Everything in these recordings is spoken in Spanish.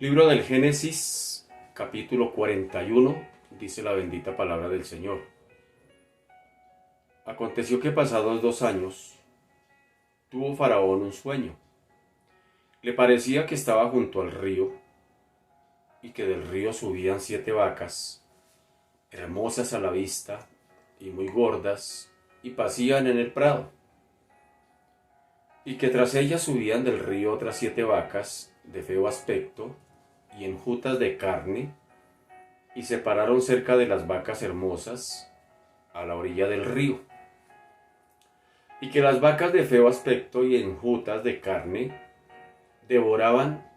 Libro del Génesis, capítulo 41, dice la bendita palabra del Señor. Aconteció que pasados 2 años, tuvo Faraón un sueño. Le parecía que estaba junto al río y que del río subían 7 vacas, hermosas a la vista y muy gordas, y pacían en el prado. Y que tras ellas subían del río otras 7 vacas de feo aspecto y enjutas de carne, y se pararon cerca de las vacas hermosas a la orilla del río. Y que las vacas de feo aspecto y enjutas de carne devoraban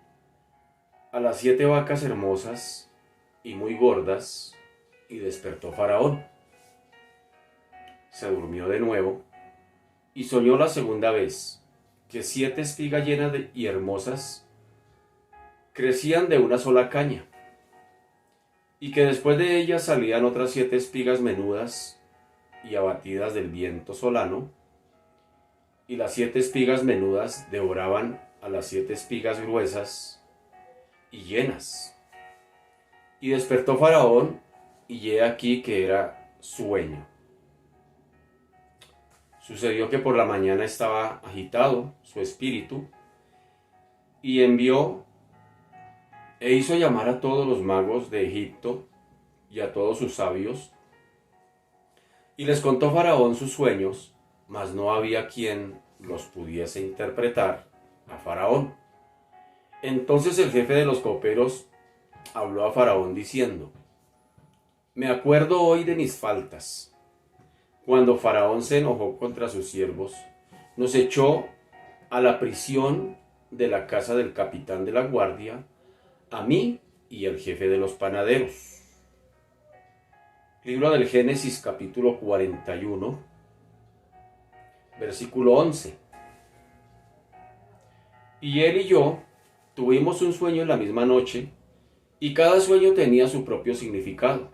a las 7 vacas hermosas y muy gordas, y despertó Faraón. Se durmió de nuevo y soñó la segunda vez que 7 espigas llenas y hermosas crecían de una sola caña, y que después de ellas salían otras 7 espigas menudas y abatidas del viento solano, y las 7 espigas menudas devoraban a las 7 espigas gruesas y llenas. Y despertó Faraón, y he aquí que era sueño. Sucedió que por la mañana estaba agitado su espíritu, y envió e hizo llamar a todos los magos de Egipto y a todos sus sabios, y les contó Faraón sus sueños, mas no había quien los pudiese interpretar a Faraón. Entonces el jefe de los coperos habló a Faraón diciendo: Me acuerdo hoy de mis faltas. Cuando Faraón se enojó contra sus siervos, nos echó a la prisión de la casa del capitán de la guardia, a mí y al jefe de los panaderos. Libro del Génesis, capítulo 41, versículo 11. Y él y yo tuvimos un sueño en la misma noche, y cada sueño tenía su propio significado.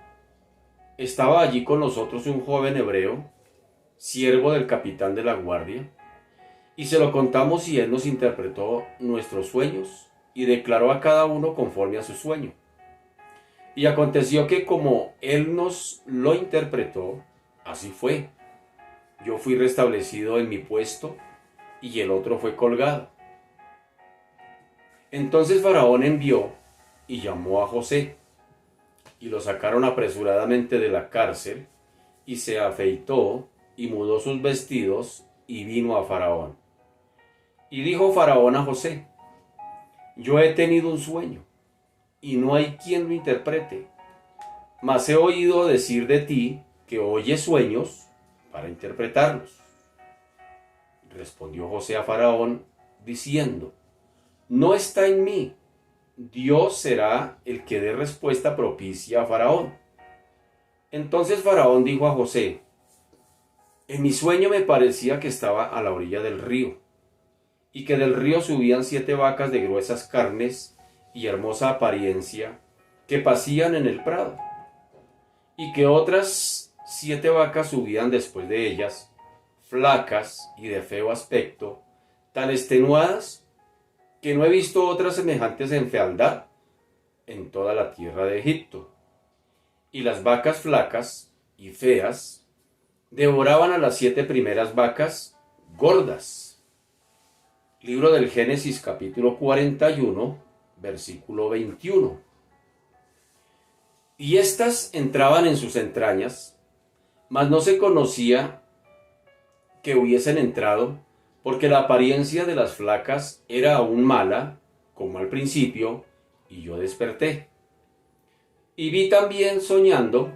Estaba allí con nosotros un joven hebreo, siervo del capitán de la guardia, y se lo contamos, y él nos interpretó nuestros sueños y declaró a cada uno conforme a su sueño. Y aconteció que como él nos lo interpretó, así fue. Yo fui restablecido en mi puesto y el otro fue colgado. Entonces Faraón envió y llamó a José, y lo sacaron apresuradamente de la cárcel, y se afeitó y mudó sus vestidos y vino a Faraón. Y dijo Faraón a José: Yo he tenido un sueño, y no hay quien lo interprete, mas he oído decir de ti que oyes sueños para interpretarlos. Respondió José a Faraón diciendo: No está en mí. Dios será el que dé respuesta propicia a Faraón. Entonces Faraón dijo a José: En mi sueño me parecía que estaba a la orilla del río, y que del río subían 7 vacas de gruesas carnes y hermosa apariencia, que pacían en el prado, y que otras 7 vacas subían después de ellas, flacas y de feo aspecto, tan extenuadas que no he visto otras semejantes en fealdad en toda la tierra de Egipto. Y las vacas flacas y feas devoraban a las 7 primeras vacas gordas. Libro del Génesis, capítulo 41, versículo 21. Y éstas entraban en sus entrañas, mas no se conocía que hubiesen entrado, porque la apariencia de las flacas era aún mala, como al principio, y yo desperté. Y vi también, soñando,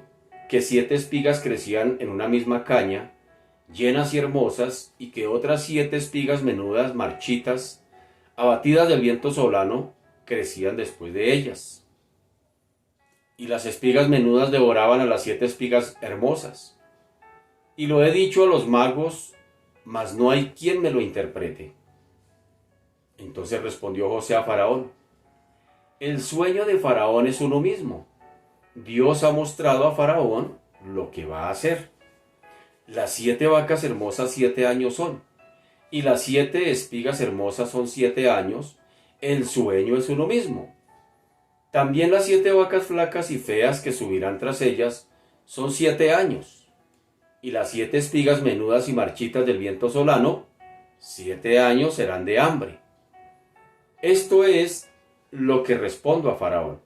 que 7 espigas crecían en una misma caña, llenas y hermosas, y que otras 7 espigas menudas, marchitas, abatidas del viento solano, crecían después de ellas. Y las espigas menudas devoraban a las 7 espigas hermosas. Y lo he dicho a los magos, mas no hay quien me lo interprete. Entonces respondió José a Faraón: El sueño de Faraón es uno mismo. Dios ha mostrado a Faraón lo que va a hacer. Las 7 vacas hermosas 7 años son, y las 7 espigas hermosas son 7 años. El sueño es uno mismo. También las 7 vacas flacas y feas que subirán tras ellas son 7 años, y las 7 espigas menudas y marchitas del viento solano, 7 años serán de hambre. Esto es lo que respondo a Faraón.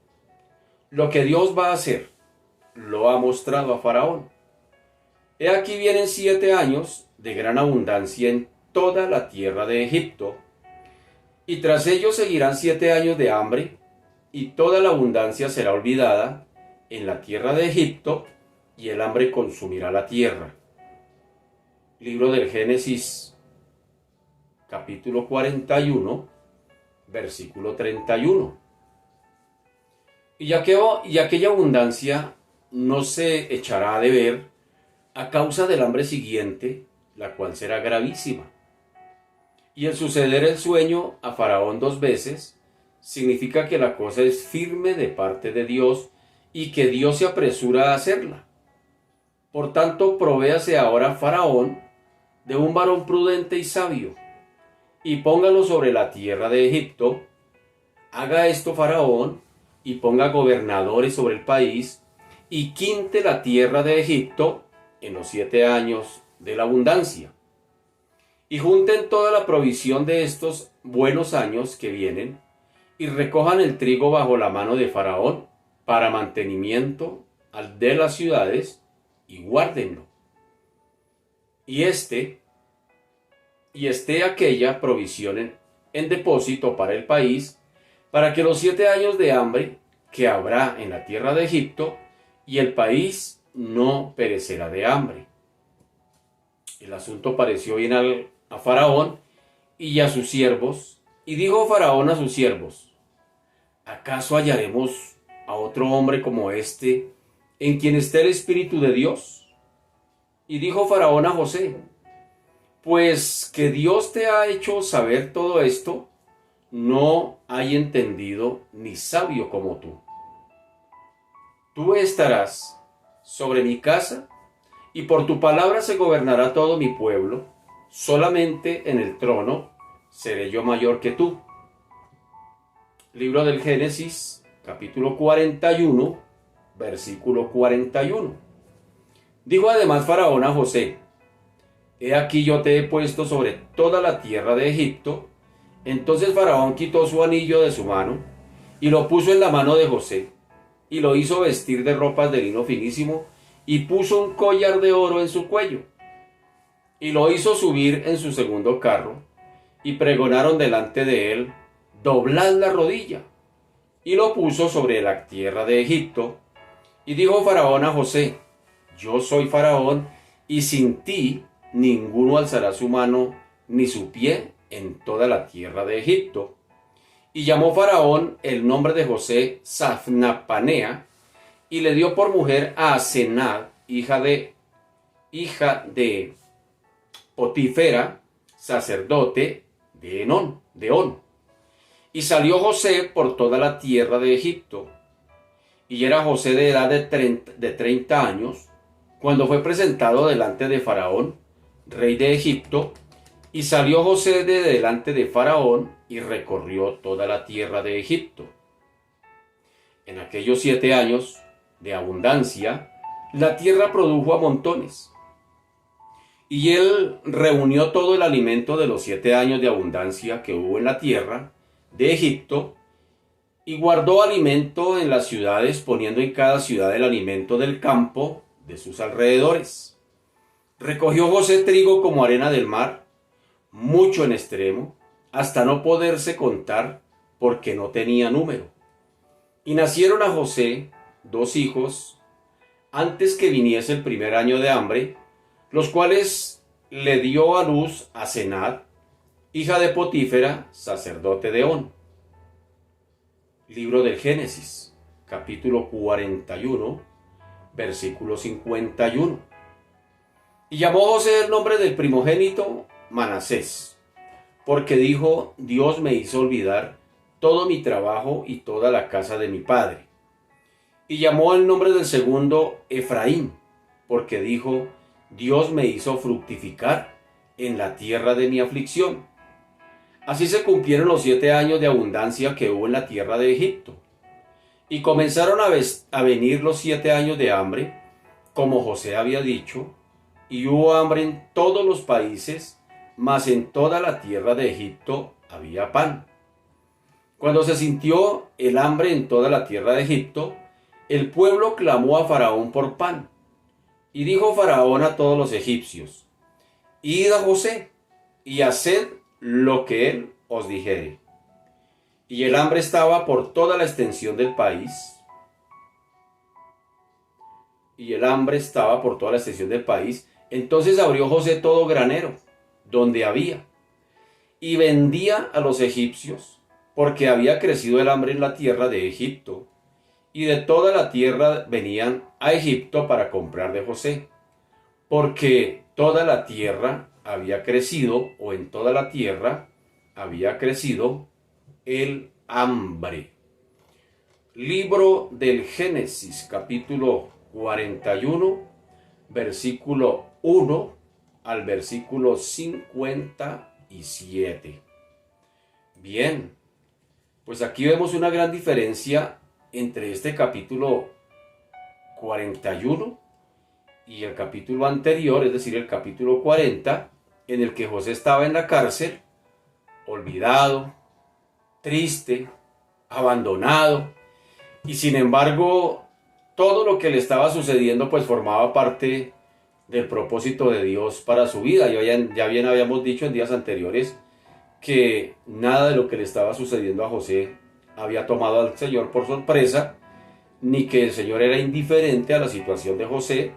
Lo que Dios va a hacer, lo ha mostrado a Faraón. He aquí vienen 7 años de gran abundancia en toda la tierra de Egipto, y tras ellos seguirán 7 años de hambre, y toda la abundancia será olvidada en la tierra de Egipto, y el hambre consumirá la tierra. Libro del Génesis, capítulo 41, versículo 31. Y aquella abundancia no se echará de ver a causa del hambre siguiente, la cual será gravísima. Y el suceder el sueño a Faraón 2 veces significa que la cosa es firme de parte de Dios y que Dios se apresura a hacerla. Por tanto, provéase ahora Faraón de un varón prudente y sabio, y póngalo sobre la tierra de Egipto. Haga esto Faraón, y ponga gobernadores sobre el país, y quinte la tierra de Egipto en los 7 años de la abundancia. Y junten toda la provisión de estos buenos años que vienen, y recojan el trigo bajo la mano de Faraón para mantenimiento de las ciudades, y guárdenlo. Y esté aquella provisión en depósito para el país, para que los 7 años de hambre que habrá en la tierra de Egipto, y el país no perecerá de hambre. El asunto pareció bien a Faraón y a sus siervos, y dijo Faraón a sus siervos: ¿acaso hallaremos a otro hombre como este, en quien esté el Espíritu de Dios? Y dijo Faraón a José: pues que Dios te ha hecho saber todo esto, no hay entendido ni sabio como tú. Tú estarás sobre mi casa, y por tu palabra se gobernará todo mi pueblo. Solamente en el trono seré yo mayor que tú. Libro del Génesis, capítulo 41, versículo 41. Dijo además Faraón a José: he aquí yo te he puesto sobre toda la tierra de Egipto. Entonces Faraón quitó su anillo de su mano y lo puso en la mano de José, y lo hizo vestir de ropas de lino finísimo, y puso un collar de oro en su cuello, y lo hizo subir en su segundo carro, y pregonaron delante de él: doblad la rodilla, y lo puso sobre la tierra de Egipto. Y dijo Faraón a José: yo soy Faraón, y sin ti ninguno alzará su mano ni su pie en toda la tierra de Egipto. Y llamó Faraón el nombre de José Safnapanea, y le dio por mujer a Asenat, hija de Potifera, sacerdote de On. Y salió José por toda la tierra de Egipto. Y era José de edad de 30 años, cuando fue presentado delante de Faraón, rey de Egipto. Y salió José de delante de Faraón, y recorrió toda la tierra de Egipto. En aquellos 7 años de abundancia, la tierra produjo a montones. Y él reunió todo el alimento de los 7 años de abundancia que hubo en la tierra de Egipto, y guardó alimento en las ciudades, poniendo en cada ciudad el alimento del campo de sus alrededores. Recogió José trigo como arena del mar, mucho en extremo, hasta no poderse contar, porque no tenía número. Y nacieron a José 2 hijos antes que viniese el primer año de hambre, los cuales le dio a luz a Asenat, hija de Potifera, sacerdote de On. Libro del Génesis, capítulo 41, versículo 51. Y llamó José el nombre del primogénito Manasés, porque dijo: Dios me hizo olvidar todo mi trabajo y toda la casa de mi padre. Y llamó el nombre del segundo Efraín, porque dijo: Dios me hizo fructificar en la tierra de mi aflicción. Así se cumplieron los 7 años de abundancia que hubo en la tierra de Egipto. Y comenzaron a venir los 7 años de hambre, como José había dicho, y hubo hambre en todos los países, mas en toda la tierra de Egipto había pan. Cuando se sintió el hambre en toda la tierra de Egipto, el pueblo clamó a Faraón por pan. Y dijo Faraón a todos los egipcios: Id a José, y haced lo que él os dijere. Y el hambre estaba por toda la extensión del país. Entonces abrió José todo granero, donde había, y vendía a los egipcios, porque había crecido el hambre en la tierra de Egipto, y de toda la tierra venían a Egipto para comprar de José, porque toda la tierra había crecido, o en toda la tierra había crecido el hambre. Libro del Génesis, capítulo 41, versículo 1 al versículo 57. Bien, pues aquí vemos una gran diferencia entre este capítulo 41 y el capítulo anterior, es decir, el capítulo 40, en el que José estaba en la cárcel, olvidado, triste, abandonado, y sin embargo todo lo que le estaba sucediendo pues formaba parte del propósito de Dios para su vida. Ya bien habíamos dicho en días anteriores que nada de lo que le estaba sucediendo a José había tomado al Señor por sorpresa, ni que el Señor era indiferente a la situación de José.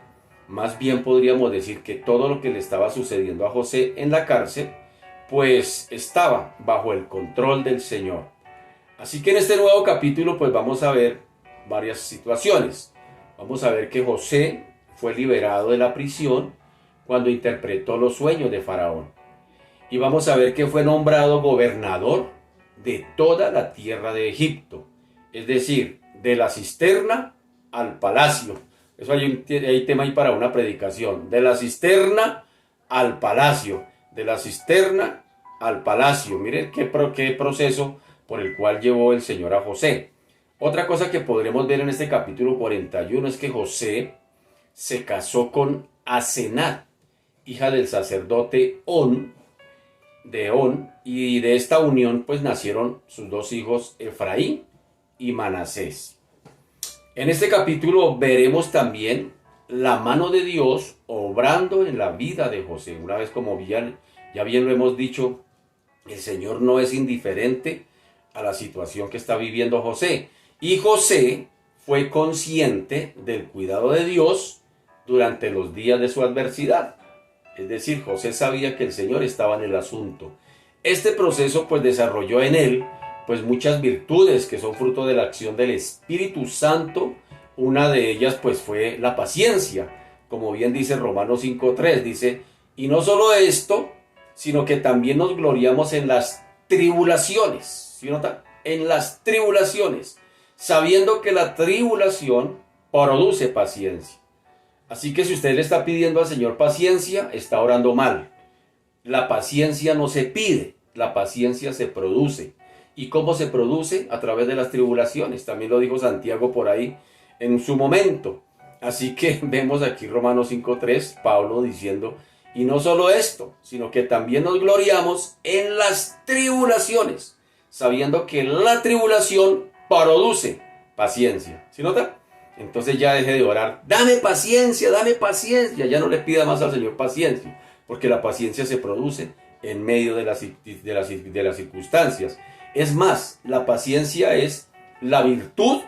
Más bien podríamos decir que todo lo que le estaba sucediendo a José en la cárcel pues estaba bajo el control del Señor. Así que en este nuevo capítulo pues vamos a ver varias situaciones. Vamos a ver que José fue liberado de la prisión cuando interpretó los sueños de Faraón. Y vamos a ver que fue nombrado gobernador de toda la tierra de Egipto. Es decir, de la cisterna al palacio. Eso hay tema ahí para una predicación. De la cisterna al palacio. De la cisterna al palacio. Miren qué proceso por el cual llevó el Señor a José. Otra cosa que podremos ver en este capítulo 41 es que José se casó con Asenat, hija del sacerdote On, y de esta unión pues nacieron sus 2 hijos, Efraín y Manasés. En este capítulo veremos también la mano de Dios obrando en la vida de José. Una vez, como ya bien lo hemos dicho, el Señor no es indiferente a la situación que está viviendo José. Y José fue consciente del cuidado de Dios durante los días de su adversidad. Es decir, José sabía que el Señor estaba en el asunto. Este proceso pues desarrolló en él pues muchas virtudes que son fruto de la acción del Espíritu Santo. Una de ellas pues fue la paciencia. Como bien dice Romanos 5:3, dice: y no solo esto, sino que también nos gloriamos en las tribulaciones. ¿Sí nota? En las tribulaciones, sabiendo que la tribulación produce paciencia. Así que si usted le está pidiendo al Señor paciencia, está orando mal. La paciencia no se pide, la paciencia se produce. ¿Y cómo se produce? A través de las tribulaciones. También lo dijo Santiago por ahí en su momento. Así que vemos aquí Romanos 5:3, Pablo diciendo: y no solo esto, sino que también nos gloriamos en las tribulaciones, sabiendo que la tribulación produce paciencia. ¿Sí nota? Entonces ya deje de orar: dame paciencia, ya no le pida más al Señor paciencia, porque la paciencia se produce en medio de las circunstancias. Es más, la paciencia es la virtud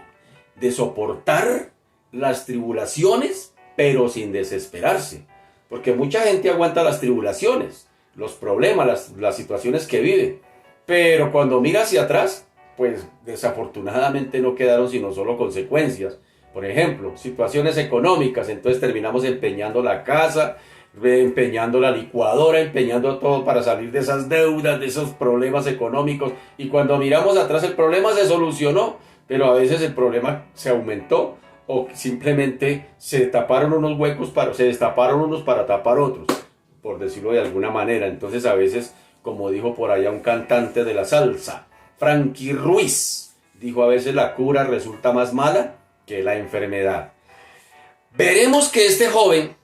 de soportar las tribulaciones, pero sin desesperarse, porque mucha gente aguanta las tribulaciones, los problemas, las situaciones que vive, pero cuando mira hacia atrás, pues desafortunadamente no quedaron sino solo consecuencias. Por ejemplo, situaciones económicas, entonces terminamos empeñando la casa, empeñando la licuadora, empeñando todo para salir de esas deudas, de esos problemas económicos, y cuando miramos atrás el problema se solucionó, pero a veces el problema se aumentó o simplemente se destaparon unos para tapar otros, por decirlo de alguna manera. Entonces a veces, como dijo por allá un cantante de la salsa, Frankie Ruiz, Dijo, a veces la cura resulta más mala que la enfermedad. Veremos que este joven,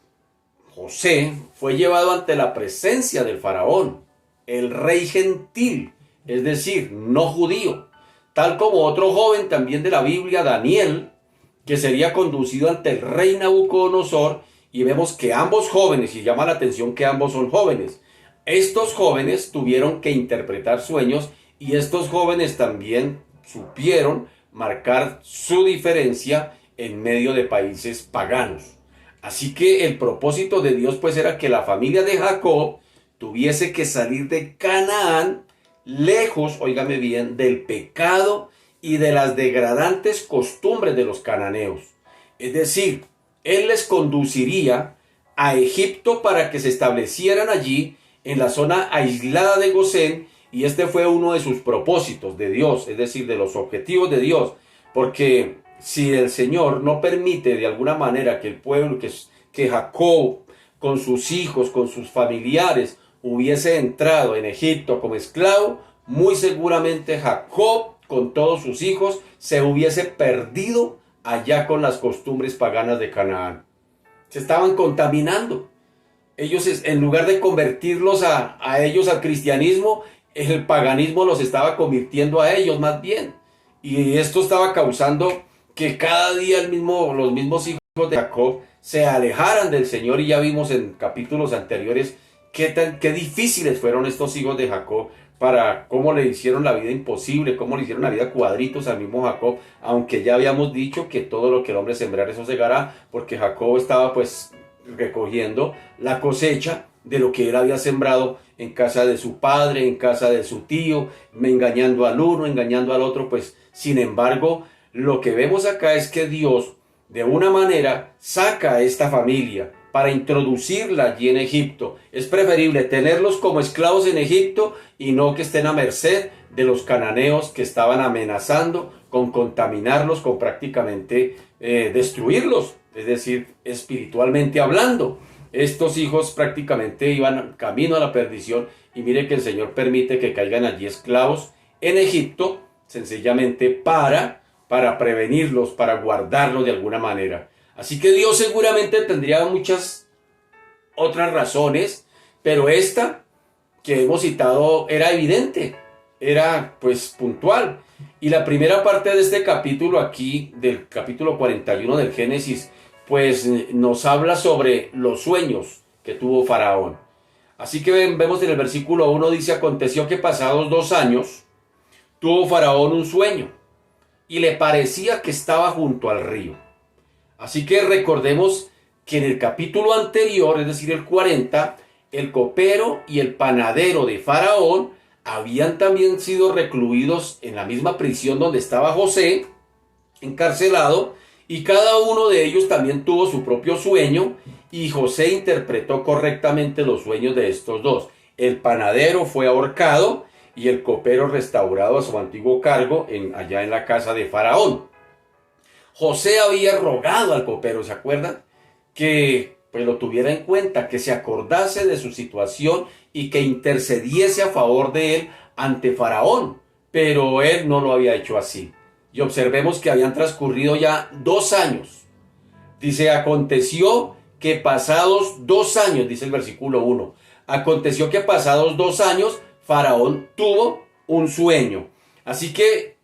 José, fue llevado ante la presencia del faraón, el rey gentil, es decir, no judío, tal como otro joven también de la Biblia, Daniel, que sería conducido ante el rey Nabucodonosor, y vemos que ambos jóvenes, y llama la atención que ambos son jóvenes, estos jóvenes tuvieron que interpretar sueños, y estos jóvenes también supieron marcar su diferencia en medio de países paganos. Así que el propósito de Dios pues era que la familia de Jacob tuviese que salir de Canaán, lejos, óigame bien, del pecado y de las degradantes costumbres de los cananeos. Es decir, Él les conduciría a Egipto para que se establecieran allí en la zona aislada de Gosén, y este fue uno de sus propósitos de Dios, es decir, de los objetivos de Dios, porque si el Señor no permite de alguna manera que el pueblo, que Jacob con sus hijos, con sus familiares, hubiese entrado en Egipto como esclavo, muy seguramente Jacob con todos sus hijos se hubiese perdido allá con las costumbres paganas de Canaán. Se estaban contaminando. Ellos, en lugar de convertirlos a ellos al cristianismo, el paganismo los estaba convirtiendo a ellos más bien. Y esto estaba causando que cada día los mismos hijos de Jacob se alejaran del Señor, y ya vimos en capítulos anteriores qué difíciles fueron estos hijos de Jacob, para cómo le hicieron la vida imposible, cómo le hicieron la vida cuadritos al mismo Jacob, aunque ya habíamos dicho que todo lo que el hombre sembrar eso segará, porque Jacob estaba pues recogiendo la cosecha de lo que él había sembrado en casa de su padre, en casa de su tío, engañando al uno, engañando al otro. Pues sin embargo, lo que vemos acá es que Dios de una manera saca a esta familia para introducirla allí en Egipto. Es preferible tenerlos como esclavos en Egipto y no que estén a merced de los cananeos que estaban amenazando con contaminarlos, con prácticamente destruirlos, es decir, espiritualmente hablando. Estos hijos prácticamente iban camino a la perdición, y mire que el Señor permite que caigan allí esclavos en Egipto, sencillamente para prevenirlos, para guardarlos de alguna manera. Así que Dios seguramente tendría muchas otras razones, pero esta que hemos citado era evidente, era pues puntual. Y la primera parte de este capítulo aquí, del capítulo 41 del Génesis, pues nos habla sobre los sueños que tuvo Faraón. Así que vemos en el versículo 1, dice: aconteció que pasados 2 años, tuvo Faraón un sueño, y le parecía que estaba junto al río. Así que recordemos que en el capítulo anterior, es decir, el 40, el copero y el panadero de Faraón habían también sido recluidos en la misma prisión donde estaba José, encarcelado, y cada uno de ellos también tuvo su propio sueño, y José interpretó correctamente los sueños de estos dos. El panadero fue ahorcado y el copero restaurado a su antiguo cargo allá en la casa de Faraón. José había rogado al copero, ¿se acuerdan? Que pues lo tuviera en cuenta, que se acordase de su situación y que intercediese a favor de él ante Faraón, pero él no lo había hecho así. Y observemos que habían transcurrido ya 2 años. Dice: aconteció que pasados 2 años, dice el versículo 1, aconteció que pasados 2 años, Faraón tuvo un sueño. Así que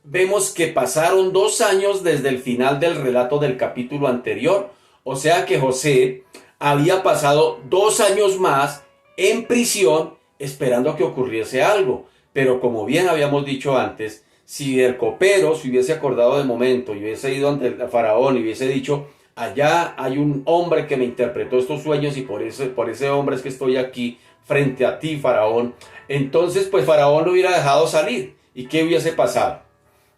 vemos que pasaron 2 años desde el final del relato del capítulo anterior. O sea que José había pasado 2 años más en prisión esperando a que ocurriese algo. Pero como bien habíamos dicho antes, si el copero se hubiese acordado de momento y hubiese ido ante el faraón y hubiese dicho: allá hay un hombre que me interpretó estos sueños, y por ese hombre es que estoy aquí frente a ti, faraón, entonces pues faraón lo hubiera dejado salir. ¿Y qué hubiese pasado?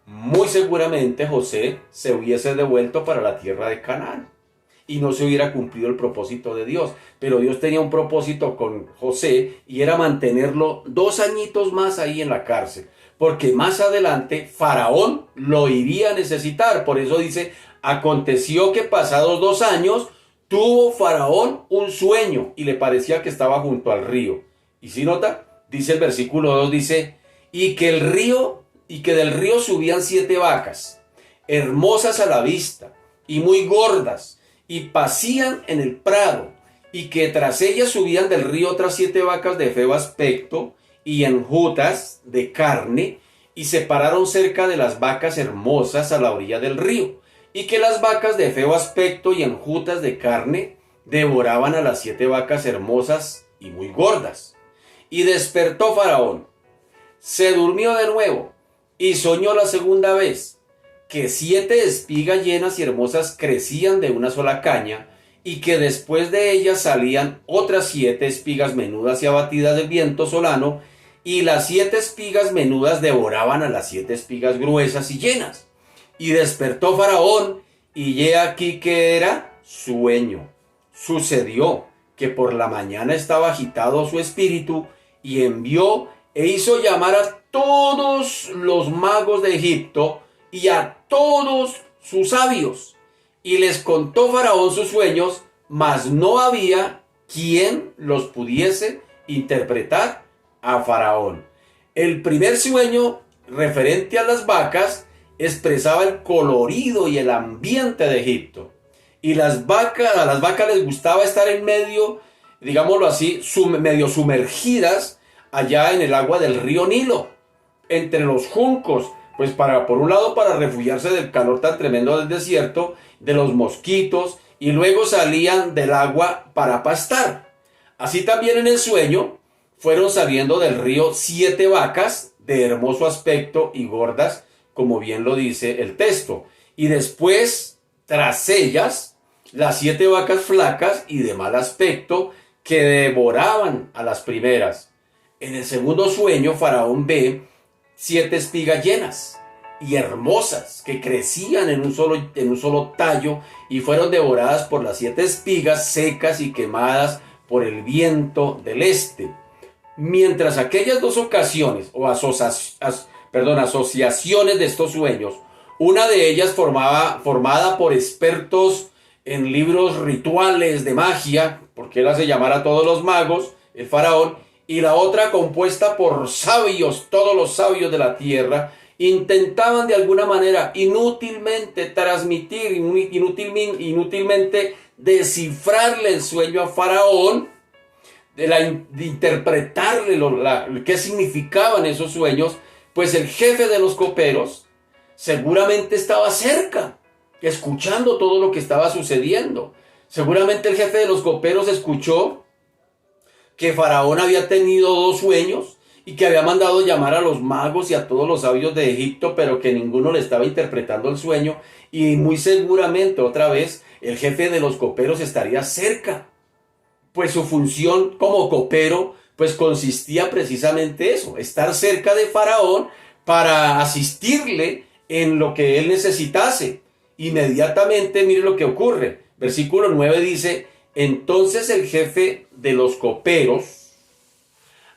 Muy seguramente José se hubiese devuelto para la tierra de Canaán y no se hubiera cumplido el propósito de Dios. Pero Dios tenía un propósito con José, y era mantenerlo 2 añitos más ahí en la cárcel, porque más adelante Faraón lo iría a necesitar. Por eso dice: aconteció que pasados 2 años tuvo Faraón un sueño y le parecía que estaba junto al río. Y si nota, dice el versículo 2, dice: y y que del río subían 7 vacas, hermosas a la vista y muy gordas, y pacían en el prado, y que tras ellas subían del río otras 7 vacas de feo aspecto y enjutas de carne, y se pararon cerca de las vacas hermosas a la orilla del río, y que las vacas de feo aspecto y enjutas de carne devoraban a las 7 vacas hermosas y muy gordas. Y despertó Faraón, se durmió de nuevo, y soñó la segunda vez, que 7 espigas llenas y hermosas crecían de una sola caña, y que después de ellas salían otras 7 espigas menudas y abatidas del viento solano, y las 7 espigas menudas devoraban a las 7 espigas gruesas y llenas. Y despertó Faraón, y he aquí que era sueño. Sucedió que por la mañana estaba agitado su espíritu, y envió e hizo llamar a todos los magos de Egipto y a todos sus sabios. Y les contó Faraón sus sueños, mas no había quien los pudiese interpretar a Faraón. El primer sueño, referente a las vacas, expresaba el colorido y el ambiente de Egipto. Y a las vacas les gustaba estar en medio, digámoslo así, medio sumergidas allá en el agua del río Nilo, entre los juncos, pues por un lado para refugiarse del calor tan tremendo del desierto, de los mosquitos, y luego salían del agua para pastar. Así también en el sueño fueron saliendo del río 7 vacas de hermoso aspecto y gordas, como bien lo dice el texto. Y después, tras ellas, las 7 vacas flacas y de mal aspecto que devoraban a las primeras. En el segundo sueño, Faraón ve 7 espigas llenas y hermosas que crecían en un solo tallo y fueron devoradas por las 7 espigas secas y quemadas por el viento del este. Mientras aquellas dos ocasiones o asociaciones de estos sueños, una de ellas formada por expertos en libros rituales de magia, porque él hace llamar a todos los magos, el faraón, y la otra compuesta por sabios, todos los sabios de la tierra, intentaban de alguna manera inútilmente transmitir, inútilmente descifrarle el sueño a Faraón, de interpretarle qué significaban esos sueños. Pues el jefe de los coperos seguramente estaba cerca, escuchando todo lo que estaba sucediendo. Seguramente el jefe de los coperos escuchó que Faraón había tenido 2 sueños y que había mandado llamar a los magos y a todos los sabios de Egipto, pero que ninguno le estaba interpretando el sueño, y muy seguramente otra vez el jefe de los coperos estaría cerca, pues su función como copero pues consistía precisamente eso, estar cerca de Faraón para asistirle en lo que él necesitase. Inmediatamente mire lo que ocurre. Versículo 9 dice: entonces el jefe de los coperos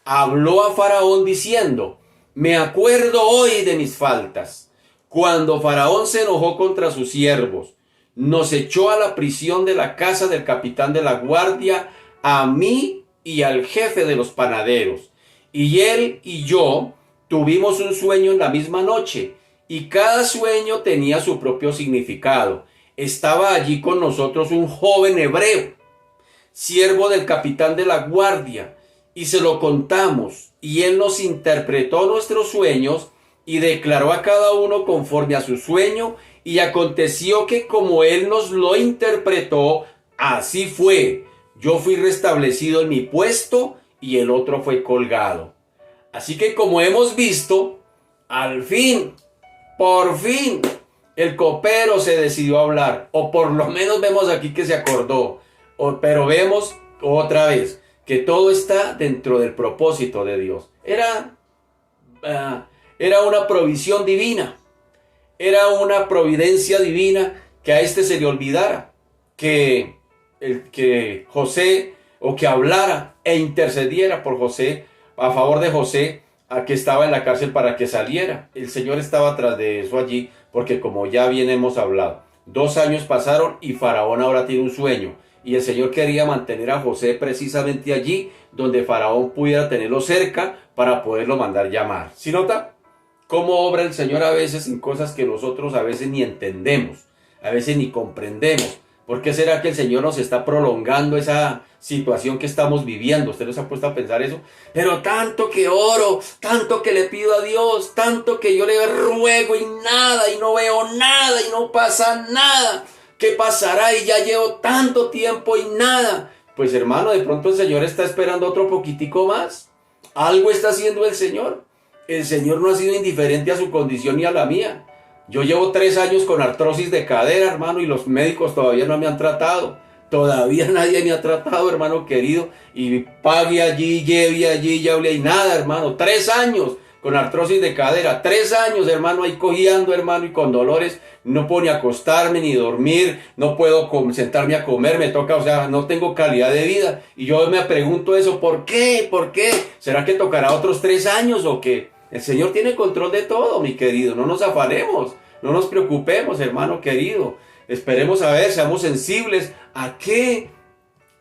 habló a Faraón diciendo: me acuerdo hoy de mis faltas, cuando Faraón se enojó contra sus siervos, nos echó a la prisión de la casa del capitán de la guardia, a mí y al jefe de los panaderos, y él y yo tuvimos un sueño en la misma noche, y cada sueño tenía su propio significado. Estaba allí con nosotros un joven hebreo, siervo del capitán de la guardia, y se lo contamos, y él nos interpretó nuestros sueños y declaró a cada uno conforme a su sueño, y aconteció que como él nos lo interpretó, así fue. Yo fui restablecido en mi puesto y el otro fue colgado. Así que, como hemos visto, al fin, por fin, el copero se decidió a hablar, o por lo menos vemos aquí que se acordó, pero vemos otra vez que todo está dentro del propósito de Dios. Era una provisión divina, era una providencia divina que a este se le olvidara que José, o que hablara e intercediera por José, a favor de José, a que estaba en la cárcel, para que saliera. El Señor estaba tras de eso allí, porque como ya bien hemos hablado, 2 años pasaron y Faraón ahora tiene un sueño, y el Señor quería mantener a José precisamente allí donde Faraón pudiera tenerlo cerca para poderlo mandar llamar. ¿Sí nota? cómo obra el Señor a veces en cosas que nosotros a veces ni entendemos, a veces ni comprendemos. ¿Por qué será que el Señor nos está prolongando esa situación que estamos viviendo? ¿Usted no se ha puesto a pensar eso? Pero tanto que oro, tanto que le pido a Dios, tanto que yo le ruego y nada, y no veo nada, y no pasa nada. ¿Qué pasará? Y ya llevo tanto tiempo y nada. Pues hermano, de pronto el Señor está esperando otro poquitico más. Algo está haciendo el Señor. El Señor no ha sido indiferente a su condición ni a la mía. Yo llevo 3 años con artrosis de cadera, hermano, y los médicos todavía no me han tratado. Todavía nadie me ha tratado, hermano querido. Y pague allí, lleve allí, ya hablé y nada, hermano. 3 años con artrosis de cadera. 3 años, hermano, ahí cojeando, hermano, y con dolores. No puedo ni acostarme ni dormir. No puedo sentarme a comer. Me toca, o sea, no tengo calidad de vida. Y yo me pregunto eso, ¿por qué? ¿Por qué? ¿Será que tocará otros 3 años o qué? El Señor tiene control de todo, mi querido. No nos afanemos, no nos preocupemos, hermano querido. Esperemos a ver, seamos sensibles a qué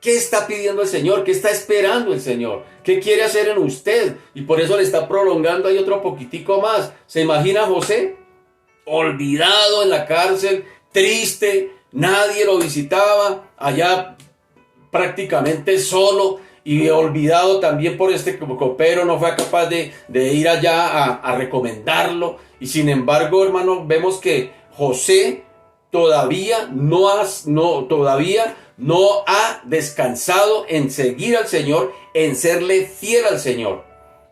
está pidiendo el Señor, qué está esperando el Señor, qué quiere hacer en usted. Y por eso le está prolongando ahí otro poquitico más. ¿Se imagina a José? Olvidado en la cárcel, triste, nadie lo visitaba, allá prácticamente solo. Y olvidado también por este copero, no fue capaz de ir allá a recomendarlo. Y sin embargo, hermano, vemos que José todavía no ha descansado en seguir al Señor, en serle fiel al Señor.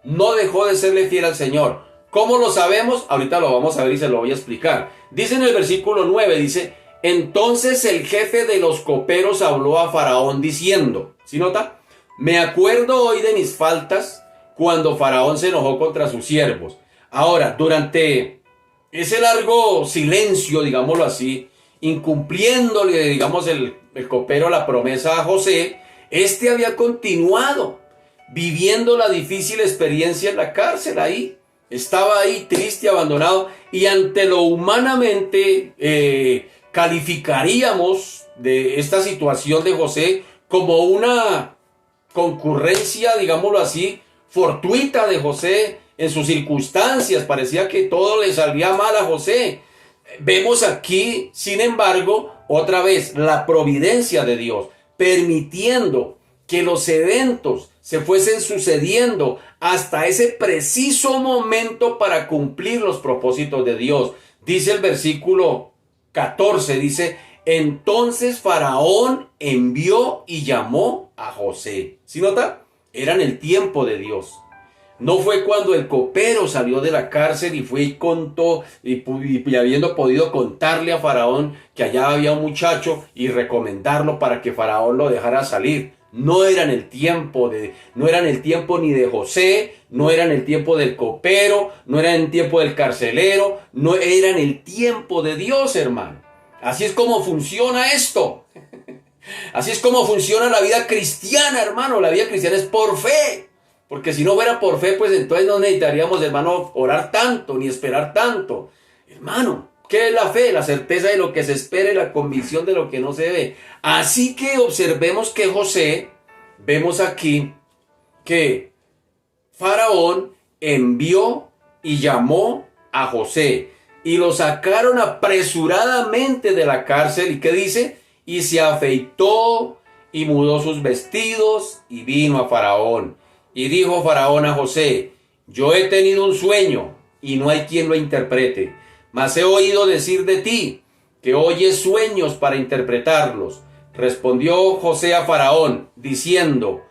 No dejó de serle fiel al Señor. ¿Cómo lo sabemos? Ahorita lo vamos a ver y se lo voy a explicar. Dice en el versículo 9, dice: entonces el jefe de los coperos habló a Faraón diciendo, ¿sí nota? Me acuerdo hoy de mis faltas cuando Faraón se enojó contra sus siervos. Ahora, durante ese largo silencio, digámoslo así, incumpliéndole, digamos, el copero la promesa a José, este había continuado viviendo la difícil experiencia en la cárcel ahí. Estaba ahí triste, abandonado, y ante lo humanamente calificaríamos de esta situación de José como una concurrencia, digámoslo así, fortuita de José en sus circunstancias. Parecía que todo le salía mal a José. Vemos aquí, sin embargo, otra vez la providencia de Dios, permitiendo que los eventos se fuesen sucediendo hasta ese preciso momento para cumplir los propósitos de Dios. Dice el versículo 14, dice: entonces Faraón envió y llamó a José. ¿Sí nota? Era en el tiempo de Dios. No fue cuando el copero salió de la cárcel y fue y contó, y habiendo podido contarle a Faraón que allá había un muchacho y recomendarlo para que Faraón lo dejara salir. No era en el tiempo ni de José, no era en el tiempo del copero, no era en el tiempo del carcelero, no era en el tiempo de Dios, hermano. Así es como funciona esto. Así es como funciona la vida cristiana, hermano. La vida cristiana es por fe. Porque si no fuera por fe, pues entonces no necesitaríamos, hermano, orar tanto, ni esperar tanto. Hermano, ¿qué es la fe? La certeza de lo que se espera y la convicción de lo que no se ve. Así que observemos que José, vemos aquí que Faraón envió y llamó a José. Y lo sacaron apresuradamente de la cárcel. ¿Y qué dice? Y se afeitó y mudó sus vestidos y vino a Faraón. Y dijo Faraón a José: yo he tenido un sueño y no hay quien lo interprete. Mas he oído decir de ti que oyes sueños para interpretarlos. Respondió José a Faraón diciendo: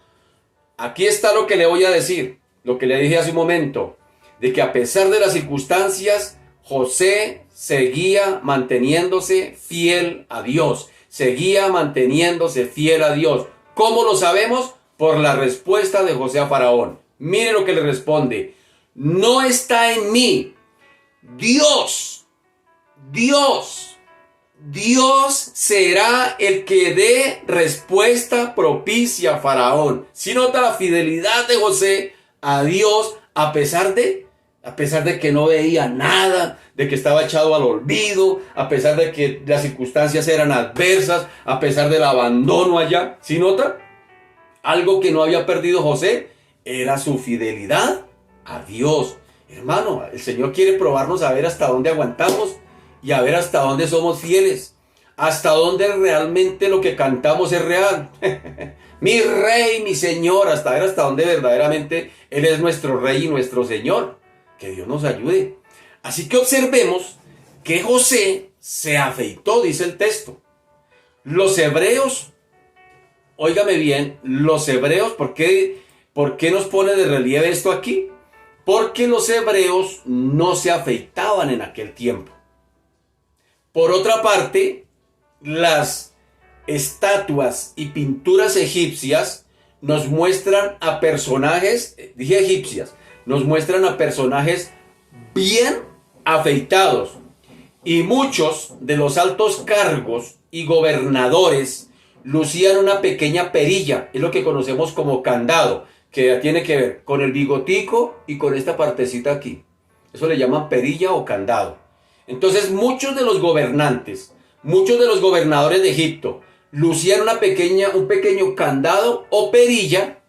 aquí está lo que le voy a decir, lo que le dije hace un momento, de que a pesar de las circunstancias, José seguía manteniéndose fiel a Dios. Seguía manteniéndose fiel a Dios. ¿Cómo lo sabemos? Por la respuesta de José a Faraón. Mire lo que le responde: no está en mí. Dios será el que dé respuesta propicia a Faraón. Si nota la fidelidad de José a Dios, a pesar de que no veía nada, de que estaba echado al olvido, a pesar de que las circunstancias eran adversas, a pesar del abandono allá. ¿Sí nota? Algo que no había perdido José era su fidelidad a Dios. Hermano, el Señor quiere probarnos a ver hasta dónde aguantamos y a ver hasta dónde somos fieles, hasta dónde realmente lo que cantamos es real. Mi Rey, mi Señor, hasta ver hasta dónde verdaderamente Él es nuestro Rey y nuestro Señor. Que Dios nos ayude. Así que observemos que José se afeitó, dice el texto. Los hebreos, óigame bien, los hebreos, ¿por qué nos pone de relieve esto aquí? Porque los hebreos no se afeitaban en aquel tiempo. Por otra parte, las estatuas y pinturas egipcias nos muestran a personajes, dije egipcias, nos muestran a personajes bien afeitados. Y muchos de los altos cargos y gobernadores lucían una pequeña perilla, es lo que conocemos como candado, que tiene que ver con el bigotico y con esta partecita aquí. Eso le llaman perilla o candado. Entonces muchos de los gobernantes, muchos de los gobernadores de Egipto lucían un pequeño candado o perilla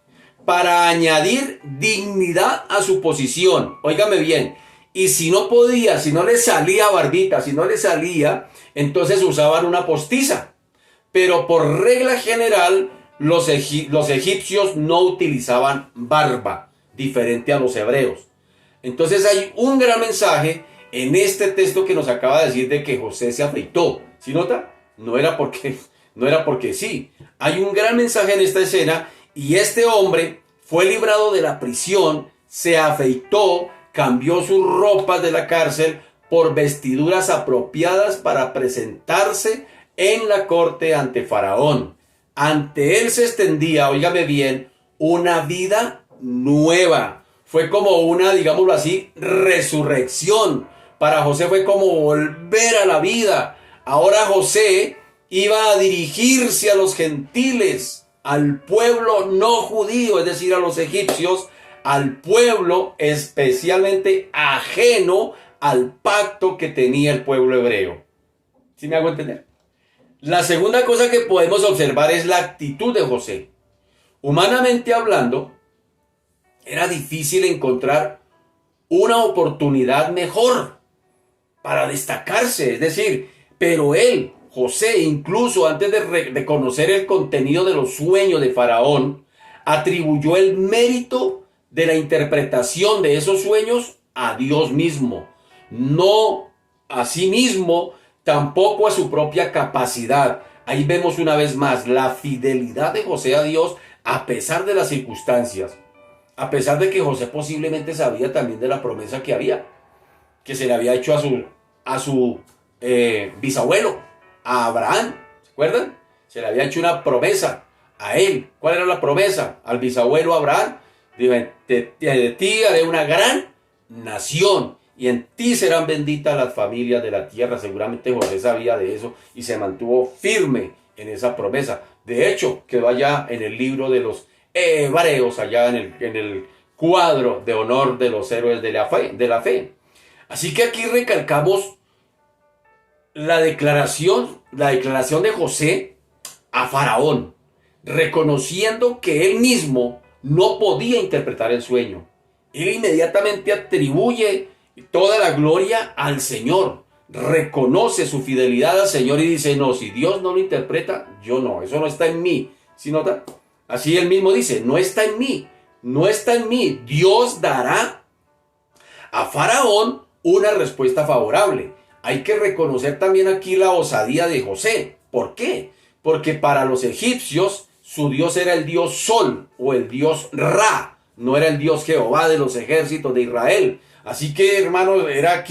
para añadir dignidad a su posición. Óigame bien. Y si no podía, si no le salía barbita, si no le salía, entonces usaban una postiza. Pero por regla general, los egipcios no utilizaban barba, diferente a los hebreos. Entonces hay un gran mensaje en este texto que nos acaba de decir de que José se afeitó. ¿Sí nota? No era porque sí. Hay un gran mensaje en esta escena y este hombre fue librado de la prisión, se afeitó, cambió sus ropas de la cárcel por vestiduras apropiadas para presentarse en la corte ante Faraón. Ante él se extendía, óigame bien, una vida nueva. Fue como una, digámoslo así, resurrección. Para José fue como volver a la vida. Ahora José iba a dirigirse a los gentiles, al pueblo no judío, es decir, a los egipcios, al pueblo especialmente ajeno al pacto que tenía el pueblo hebreo. ¿Sí me hago entender? La segunda cosa que podemos observar es la actitud de José. Humanamente hablando, era difícil encontrar una oportunidad mejor para destacarse, es decir, pero él, José, incluso antes de conocer el contenido de los sueños de Faraón, atribuyó el mérito de la interpretación de esos sueños a Dios mismo, no a sí mismo, tampoco a su propia capacidad. Ahí vemos una vez más la fidelidad de José a Dios a pesar de las circunstancias, a pesar de que José posiblemente sabía también de la promesa que se le había hecho a su bisabuelo, a Abraham. ¿Se acuerdan? Se le había hecho una promesa a él. ¿Cuál era la promesa? Al bisabuelo Abraham. Dijo, de ti haré una gran nación y en ti serán benditas las familias de la tierra. Seguramente José sabía de eso y se mantuvo firme en esa promesa. De hecho, quedó allá en el libro de los hebreos, allá en el cuadro de honor de los héroes de la fe. Así que aquí recalcamos la declaración de José a Faraón, reconociendo que él mismo no podía interpretar el sueño. Él inmediatamente atribuye toda la gloria al Señor, reconoce su fidelidad al Señor y dice, no, si Dios no lo interpreta, yo no, eso no está en mí. ¿Sí nota? Así él mismo dice, no está en mí, no está en mí. Dios dará a Faraón una respuesta favorable. Hay que reconocer también aquí la osadía de José. ¿Por qué? Porque para los egipcios su Dios era el Dios Sol o el Dios Ra, no era el Dios Jehová de los ejércitos de Israel. Así que, hermano, era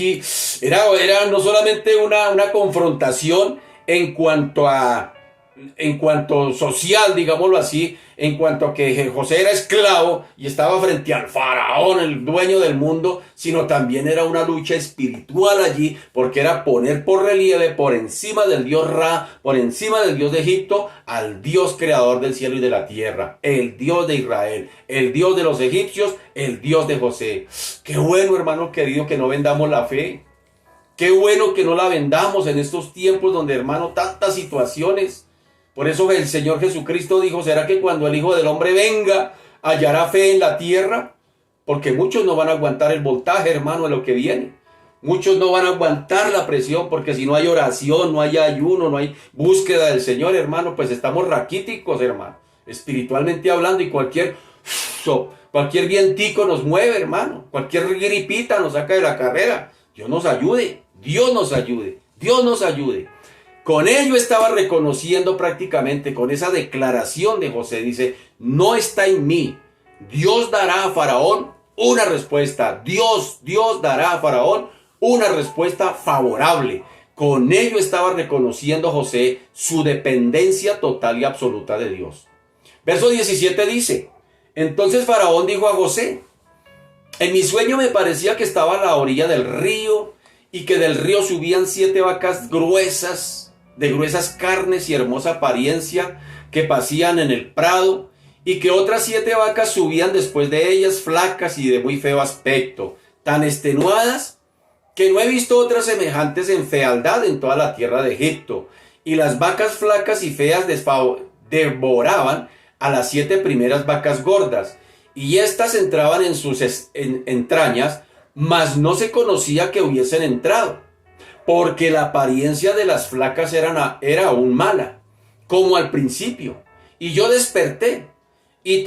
no solamente una confrontación en cuanto social, digámoslo así, en cuanto a que José era esclavo y estaba frente al faraón, el dueño del mundo, sino también era una lucha espiritual allí, porque era poner por relieve por encima del Dios Ra, por encima del Dios de Egipto, al Dios creador del cielo y de la tierra, el Dios de Israel, el Dios de los egipcios, el Dios de José. Qué bueno, hermano querido, que no vendamos la fe. Qué bueno que no la vendamos en estos tiempos donde, hermano, tantas situaciones. Por eso el Señor Jesucristo dijo, ¿será que cuando el Hijo del Hombre venga hallará fe en la tierra? porque muchos no van a aguantar el voltaje, hermano, de lo que viene. Muchos no van a aguantar la presión, porque si no hay oración, no hay ayuno, no hay búsqueda del Señor, hermano, pues estamos raquíticos, hermano, espiritualmente hablando, y cualquier vientico nos mueve, hermano, cualquier gripita nos saca de la carrera. Dios nos ayude, Dios nos ayude, Dios nos ayude. Con ello estaba reconociendo prácticamente, con esa declaración de José, dice, no está en mí. Dios dará a Faraón una respuesta. Dios dará a Faraón una respuesta favorable. Con ello estaba reconociendo José su dependencia total y absoluta de Dios. Verso 17 dice, entonces Faraón dijo a José, en mi sueño me parecía que estaba a la orilla del río y que del río subían 7 vacas gruesas, de gruesas carnes y hermosa apariencia, que pasían en el prado, y que otras 7 vacas subían después de ellas, flacas y de muy feo aspecto, tan extenuadas que no he visto otras semejantes en fealdad en toda la tierra de Egipto. Y las vacas flacas y feas devoraban a las 7 primeras vacas gordas, y éstas entraban en sus entrañas, mas no se conocía que hubiesen entrado, porque la apariencia de las flacas era aún mala, como al principio. Y yo desperté, y vi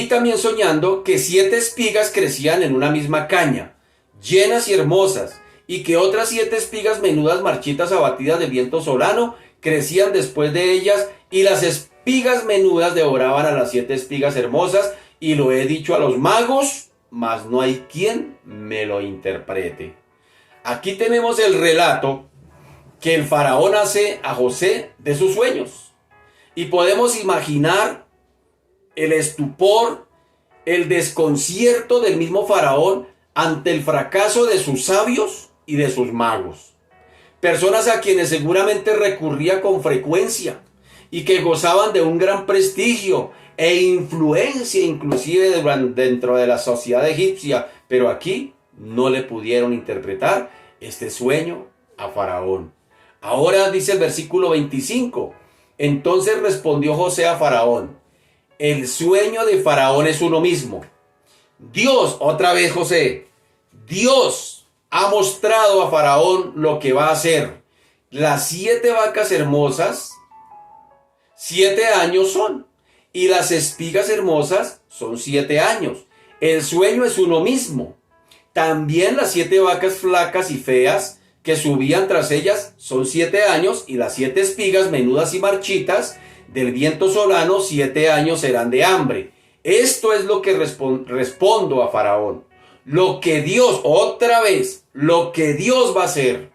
también soñando que 7 espigas crecían en una misma caña, llenas y hermosas, y que otras 7 espigas menudas, marchitas, abatidas del viento solano, crecían después de ellas, y las espigas menudas devoraban a las 7 espigas hermosas, y lo he dicho a los magos, mas no hay quien me lo interprete. Aquí tenemos el relato que el faraón hace a José de sus sueños. Y podemos imaginar el estupor, el desconcierto del mismo faraón ante el fracaso de sus sabios y de sus magos. Personas a quienes seguramente recurría con frecuencia y que gozaban de un gran prestigio e influencia inclusive dentro de la sociedad egipcia, pero aquí no le pudieron interpretar este sueño a Faraón. Ahora dice el versículo 25, entonces respondió José a Faraón, el sueño de Faraón es uno mismo. Dios, otra vez José, Dios ha mostrado a Faraón lo que va a hacer. Las 7 vacas hermosas, 7 años son. Y las espigas hermosas son 7 años. El sueño es uno mismo. También las 7 vacas flacas y feas que subían tras ellas son 7 años. Y las 7 espigas menudas y marchitas del viento solano 7 años serán de hambre. Esto es lo que respondo a Faraón. Lo que Dios, otra vez, lo que Dios va a hacer,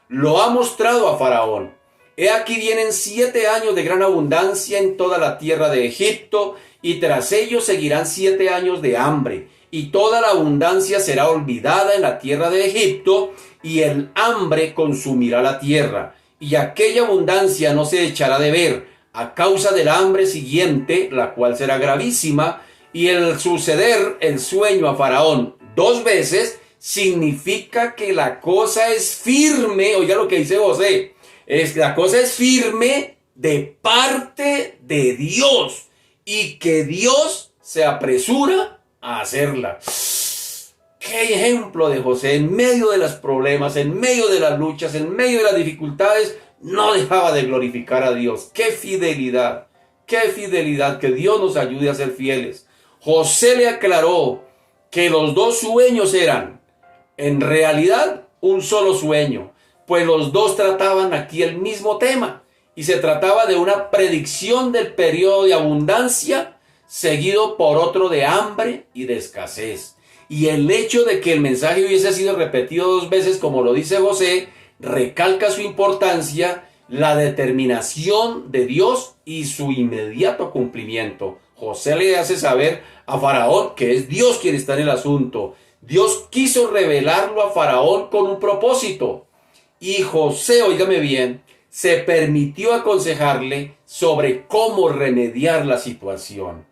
lo ha mostrado a Faraón. He aquí vienen 7 años de gran abundancia en toda la tierra de Egipto, y tras ellos seguirán 7 años de hambre, y toda la abundancia será olvidada en la tierra de Egipto, y el hambre consumirá la tierra, y aquella abundancia no se echará de ver, a causa del hambre siguiente, la cual será gravísima, y el suceder el sueño a Faraón 2 veces, significa que la cosa es firme. Oiga lo que dice José. La cosa es firme de parte de Dios, y que Dios se apresura a hacerla. Qué ejemplo de José, en medio de los problemas, en medio de las luchas, en medio de las dificultades, no dejaba de glorificar a Dios. Qué fidelidad, que Dios nos ayude a ser fieles. José le aclaró que los 2 sueños eran en realidad un solo sueño, pues los 2 trataban aquí el mismo tema, y se trataba de una predicción del periodo de abundancia, seguido por otro de hambre y de escasez. Y el hecho de que el mensaje hubiese sido repetido 2 veces, como lo dice José, recalca su importancia, la determinación de Dios y su inmediato cumplimiento. José le hace saber a Faraón que es Dios quien está en el asunto. Dios quiso revelarlo a Faraón con un propósito. Y José, óigame bien, se permitió aconsejarle sobre cómo remediar la situación.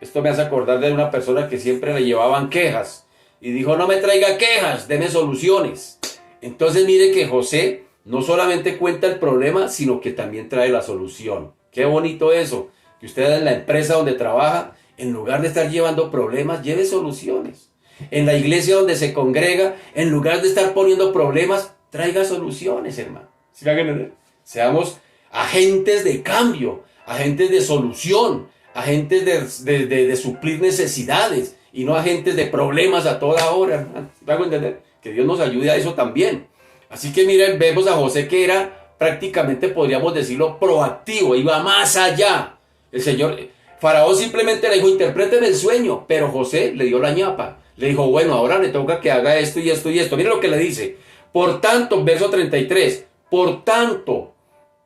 Esto me hace acordar de una persona que siempre le llevaban quejas y dijo, no me traiga quejas, deme soluciones. Entonces mire que José no solamente cuenta el problema, sino que también trae la solución. Qué bonito eso. que usted en la empresa donde trabaja, en lugar de estar llevando problemas, lleve soluciones. En la iglesia donde se congrega, en lugar de estar poniendo problemas, traiga soluciones, hermano. ¿Sí me hagan entender? Seamos agentes de cambio, agentes de solución, agentes de suplir necesidades y no agentes de problemas a toda hora, hermano. ¿Sí me hago entender? Que Dios nos ayude a eso también. Así que miren, vemos a José que era prácticamente, podríamos decirlo, proactivo, iba más allá. El Señor, Faraón simplemente le dijo, interpréteme el sueño, pero José le dio la ñapa. Le dijo, bueno, ahora le toca que haga esto y esto y esto. Miren lo que le dice. Por tanto, verso 33, por tanto,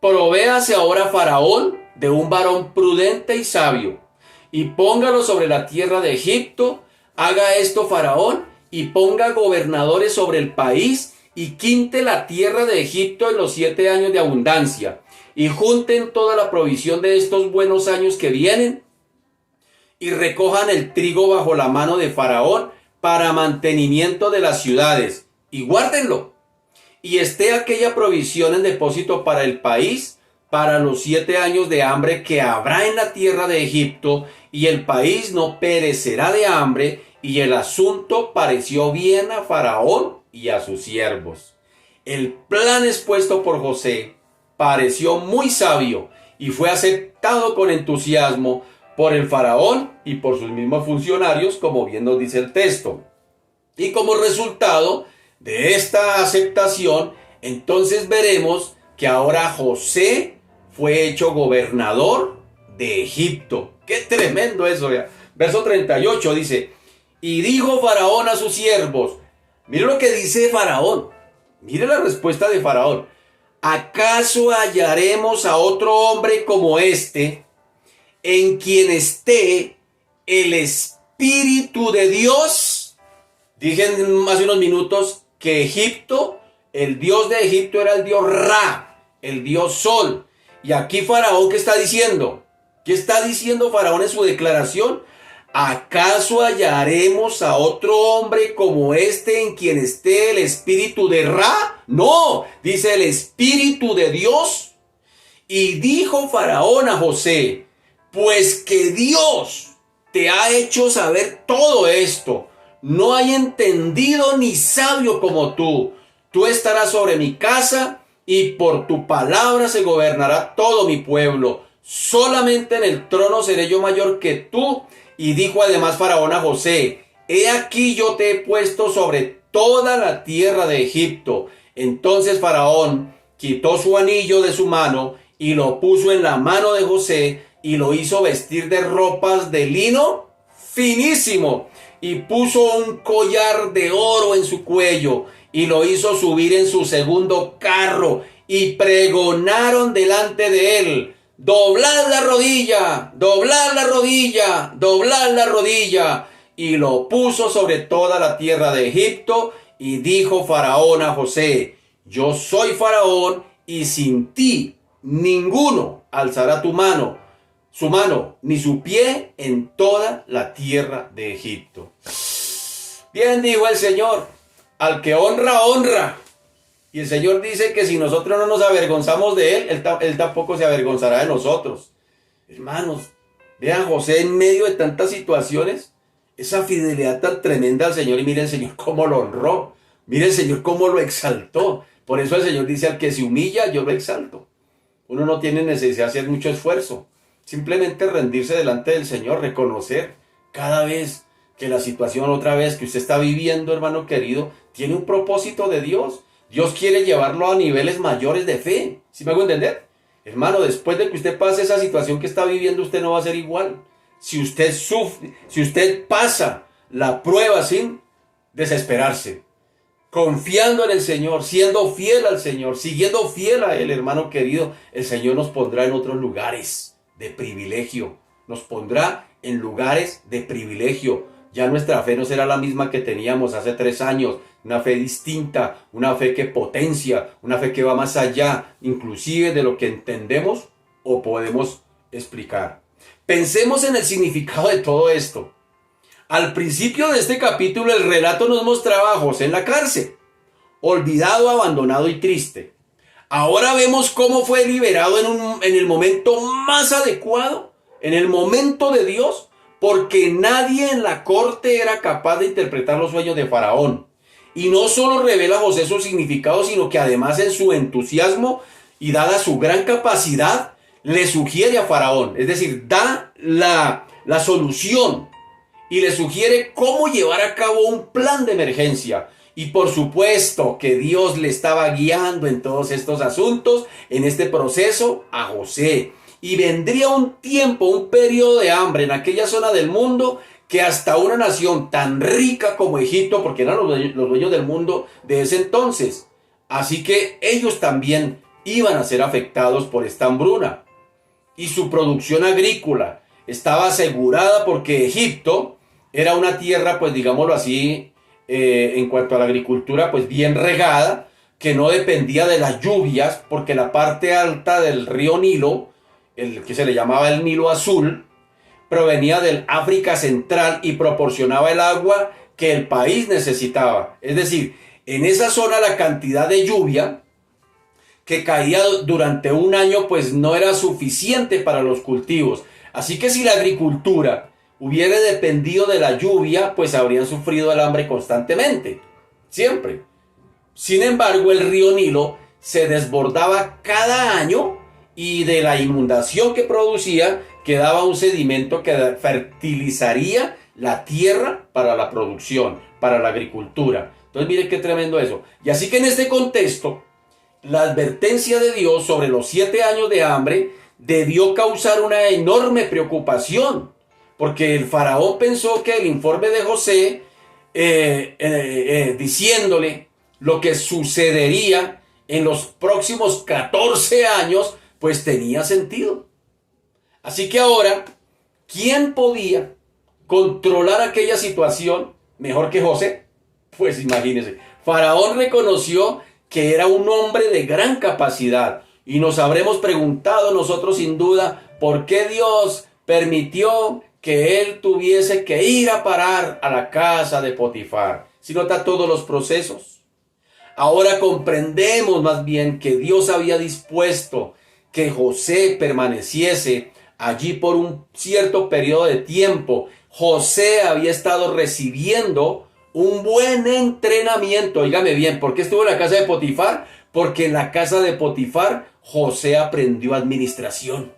provéase ahora Faraón de un varón prudente y sabio, y póngalo sobre la tierra de Egipto. Haga esto Faraón, y ponga gobernadores sobre el país, y quinte la tierra de Egipto en los 7 años de abundancia, y junten toda la provisión de estos buenos años que vienen, y recojan el trigo bajo la mano de Faraón para mantenimiento de las ciudades, y guárdenlo. Y esté aquella provisión en depósito para el país, para los 7 años de hambre que habrá en la tierra de Egipto, y el país no perecerá de hambre. Y el asunto pareció bien a Faraón y a sus siervos. El plan expuesto por José pareció muy sabio y fue aceptado con entusiasmo por el Faraón y por sus mismos funcionarios, como bien nos dice el texto. Y como resultado de esta aceptación, entonces veremos que ahora José fue hecho gobernador de Egipto. ¡Qué tremendo eso! Verso 38 dice, y dijo Faraón a sus siervos, mire lo que dice Faraón, mire la respuesta de Faraón, ¿acaso hallaremos a otro hombre como este, en quien esté el Espíritu de Dios? Dije hace unos minutos que Egipto, el dios de Egipto era el dios Ra, el dios Sol. Y aquí Faraón, ¿qué está diciendo? ¿Qué está diciendo Faraón en su declaración? ¿Acaso hallaremos a otro hombre como este en quien esté el espíritu de Ra? No, dice el Espíritu de Dios. Y dijo Faraón a José, pues que Dios te ha hecho saber todo esto. No hay entendido ni sabio como tú. Tú estarás sobre mi casa y por tu palabra se gobernará todo mi pueblo. Solamente en el trono seré yo mayor que tú. Y dijo además Faraón a José, he aquí yo te he puesto sobre toda la tierra de Egipto. Entonces Faraón quitó su anillo de su mano y lo puso en la mano de José y lo hizo vestir de ropas de lino finísimo y puso un collar de oro en su cuello y lo hizo subir en su segundo carro y pregonaron delante de él, doblad la rodilla, doblad la rodilla, doblad la rodilla. Y lo puso sobre toda la tierra de Egipto. Y dijo Faraón a José, yo soy Faraón y sin ti ninguno alzará su mano, ni su pie en toda la tierra de Egipto. Bien dijo el Señor, al que honra, honra. Y el Señor dice que si nosotros no nos avergonzamos de Él tampoco se avergonzará de nosotros. Hermanos, vean José en medio de tantas situaciones, esa fidelidad tan tremenda al Señor, y miren el Señor cómo lo honró, miren el Señor cómo lo exaltó. Por eso el Señor dice, al que se humilla, yo lo exalto. Uno no tiene necesidad de hacer mucho esfuerzo, simplemente rendirse delante del Señor, reconocer cada vez que la situación otra vez que usted está viviendo, hermano querido, tiene un propósito de Dios. Dios quiere llevarlo a niveles mayores de fe. ¿Sí me hago entender? Hermano, después de que usted pase esa situación que está viviendo, usted no va a ser igual. Si usted sufre, si usted pasa la prueba sin desesperarse, confiando en el Señor, siendo fiel al Señor, siguiendo fiel a Él, hermano querido, el Señor nos pondrá en otros lugares de privilegio. Nos pondrá en lugares de privilegio. Ya nuestra fe no será la misma que teníamos hace 3 años. Una fe distinta, una fe que potencia, una fe que va más allá, inclusive de lo que entendemos o podemos explicar. Pensemos en el significado de todo esto. Al principio de este capítulo el relato nos mostraba a José en la cárcel, olvidado, abandonado y triste. Ahora vemos cómo fue liberado en el momento más adecuado en el momento de Dios, porque nadie en la corte era capaz de interpretar los sueños de Faraón. Y no solo revela a José su significado, sino que además en su entusiasmo y dada su gran capacidad, le sugiere a Faraón, es decir, da la solución y le sugiere cómo llevar a cabo un plan de emergencia. Y por supuesto que Dios le estaba guiando en todos estos asuntos, en este proceso, a José. Y vendría un tiempo, un periodo de hambre en aquella zona del mundo, que hasta una nación tan rica como Egipto, porque eran los dueños del mundo de ese entonces, así que ellos también iban a ser afectados por esta hambruna. Y su producción agrícola estaba asegurada porque Egipto era una tierra, pues digámoslo así, en cuanto a la agricultura, pues bien regada, que no dependía de las lluvias, porque la parte alta del río Nilo, el que se le llamaba el Nilo Azul, provenía del África Central y proporcionaba el agua que el país necesitaba. Es decir, en esa zona la cantidad de lluvia que caía durante un año pues no era suficiente para los cultivos. Así que si la agricultura hubiera dependido de la lluvia, pues habrían sufrido el hambre constantemente, siempre. Sin embargo, el río Nilo se desbordaba cada año y de la inundación que producía quedaba un sedimento que fertilizaría la tierra para la producción, para la agricultura. Entonces mire qué tremendo eso. Y así que en este contexto, la advertencia de Dios sobre los 7 años de hambre debió causar una enorme preocupación, porque el faraón pensó que el informe de José, diciéndole lo que sucedería en los próximos 14 años, pues tenía sentido. Así que ahora, ¿quién podía controlar aquella situación mejor que José? Pues imagínense, Faraón reconoció que era un hombre de gran capacidad y nos habremos preguntado nosotros sin duda por qué Dios permitió que él tuviese que ir a parar a la casa de Potifar. Si nota todos los procesos. Ahora comprendemos más bien que Dios había dispuesto que José permaneciese allí por un cierto periodo de tiempo. José había estado recibiendo un buen entrenamiento. Óigame bien, ¿por qué estuvo en la casa de Potifar? Porque en la casa de Potifar José aprendió administración.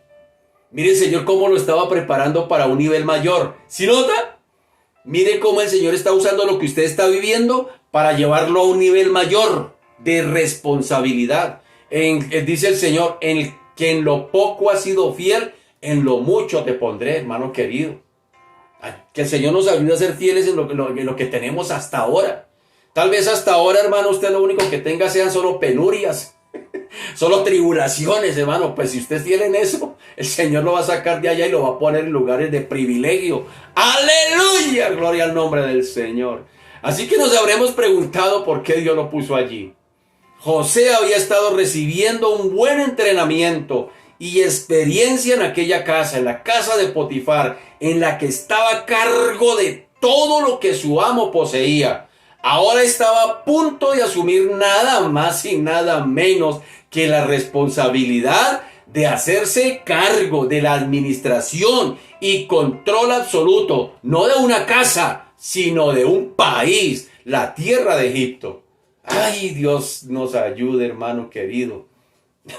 Mire el Señor cómo lo estaba preparando para un nivel mayor. ¿Sí nota? Mire cómo el Señor está usando lo que usted está viviendo para llevarlo a un nivel mayor de responsabilidad. Dice el Señor, que en lo poco has sido fiel, en lo mucho te pondré, hermano querido. Que el Señor nos ayude a ser fieles en lo que tenemos hasta ahora. Tal vez hasta ahora, hermano, usted lo único que tenga sean solo penurias, solo tribulaciones, hermano. Pues si usted es fiel en eso, el Señor lo va a sacar de allá y lo va a poner en lugares de privilegio. ¡Aleluya! Gloria al nombre del Señor. Así que nos habremos preguntado por qué Dios lo puso allí. José había estado recibiendo un buen entrenamiento y experiencia en aquella casa, en la casa de Potifar, en la que estaba a cargo de todo lo que su amo poseía. Ahora estaba a punto de asumir nada más y nada menos que la responsabilidad de hacerse cargo de la administración y control absoluto, no de una casa, sino de un país, la tierra de Egipto. Ay, Dios nos ayude, hermano querido,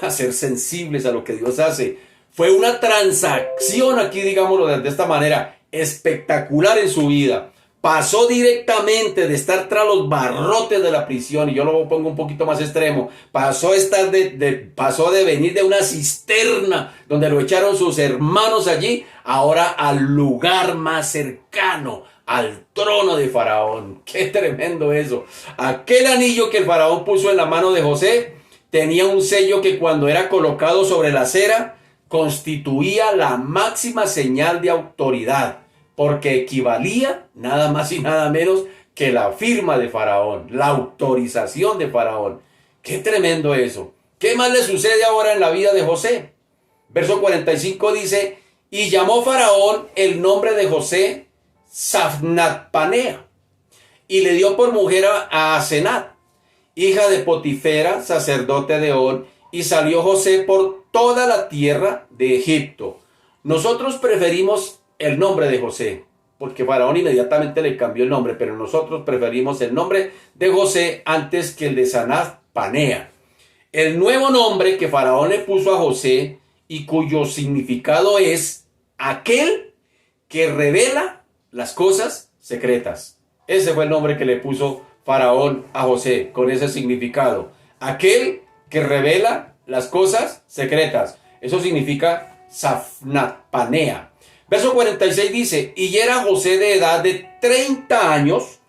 a ser sensibles a lo que Dios hace. Fue una transacción, aquí digámoslo de esta manera, espectacular en su vida. Pasó directamente de estar tras los barrotes de la prisión, y yo lo pongo un poquito más extremo, pasó de venir de una cisterna donde lo echaron sus hermanos allí, ahora al lugar más cercano, al trono de Faraón. ¡Qué tremendo eso! Aquel anillo que el Faraón puso en la mano de José tenía un sello que cuando era colocado sobre la cera constituía la máxima señal de autoridad, porque equivalía nada más y nada menos que la firma de Faraón, la autorización de Faraón. ¡Qué tremendo eso! ¿Qué más le sucede ahora en la vida de José? Verso 45 dice, y llamó Faraón el nombre de José Safnat-Panea, y le dio por mujer a Asenat, hija de Potifera, sacerdote de On, y salió José por toda la tierra de Egipto. Nosotros preferimos el nombre de José, porque Faraón inmediatamente le cambió el nombre, pero nosotros preferimos el nombre de José antes que el de Sanat Panea. El nuevo nombre que Faraón le puso a José y cuyo significado es aquel que revela las cosas secretas. Ese fue el nombre que le puso Faraón a José, con ese significado. Aquel que revela las cosas secretas. Eso significa Safnat Panea. Verso 46 dice, y era José de edad de 30 años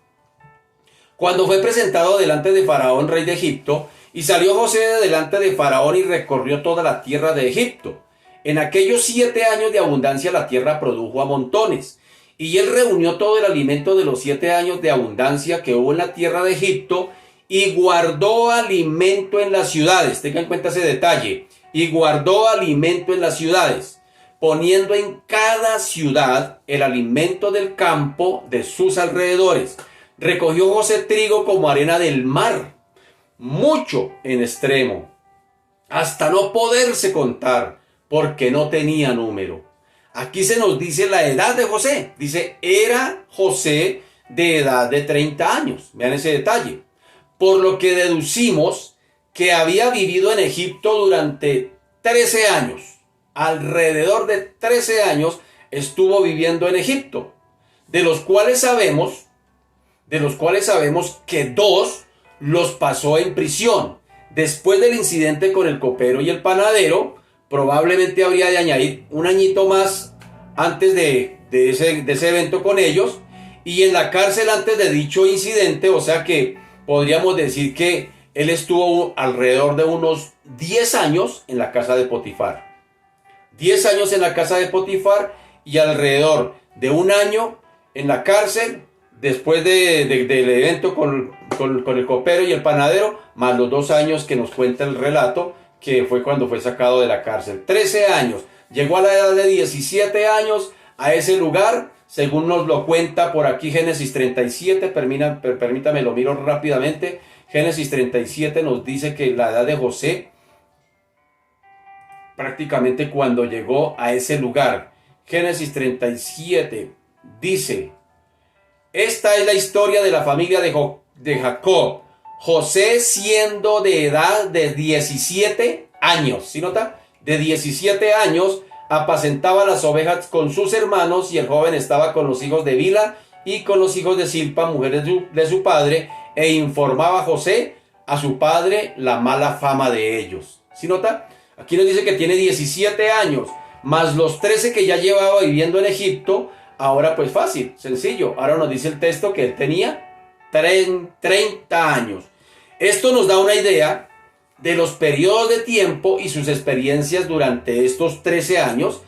cuando fue presentado delante de Faraón, rey de Egipto, y salió José de delante de Faraón y recorrió toda la tierra de Egipto. En aquellos 7 años de abundancia la tierra produjo a montones, y él reunió todo el alimento de los 7 años de abundancia que hubo en la tierra de Egipto, y guardó alimento en las ciudades. Tenga en cuenta ese detalle. Y guardó alimento en las ciudades, poniendo en cada ciudad el alimento del campo de sus alrededores. Recogió José trigo como arena del mar, mucho en extremo, hasta no poderse contar, porque no tenía número. Aquí se nos dice la edad de José. Dice, era José de edad de 30 años. Vean ese detalle. Por lo que deducimos que había vivido en Egipto durante 13 años. Alrededor de 13 años estuvo viviendo en Egipto, de los cuales sabemos que 2 los pasó en prisión. Después del incidente con el copero y el panadero, probablemente habría de añadir un añito más antes de ese evento con ellos, y en la cárcel antes de dicho incidente, o sea que podríamos decir que él estuvo alrededor de unos 10 años en la casa de Potifar. 10 años en la casa de Potifar y alrededor de un año en la cárcel después del evento con el copero y el panadero, más los 2 años que nos cuenta el relato, que fue cuando fue sacado de la cárcel. 13 años. Llegó a la edad de 17 años a ese lugar, según nos lo cuenta por aquí Génesis 37, permítame lo miro rápidamente. Génesis 37 nos dice que la edad de José, prácticamente cuando llegó a ese lugar, Génesis 37 dice, esta es la historia de la familia de Jacob. José siendo de edad de 17 años, ¿sí nota? De 17 años apacentaba las ovejas con sus hermanos y el joven estaba con los hijos de Bila y con los hijos de Silpa, mujeres de su padre, e informaba a José a su padre la mala fama de ellos. ¿Sí nota? Aquí nos dice que tiene 17 años, más los 13 que ya llevaba viviendo en Egipto. Ahora pues fácil, sencillo. Ahora nos dice el texto que él tenía 30 años. Esto nos da una idea de los periodos de tiempo y sus experiencias durante estos 13 años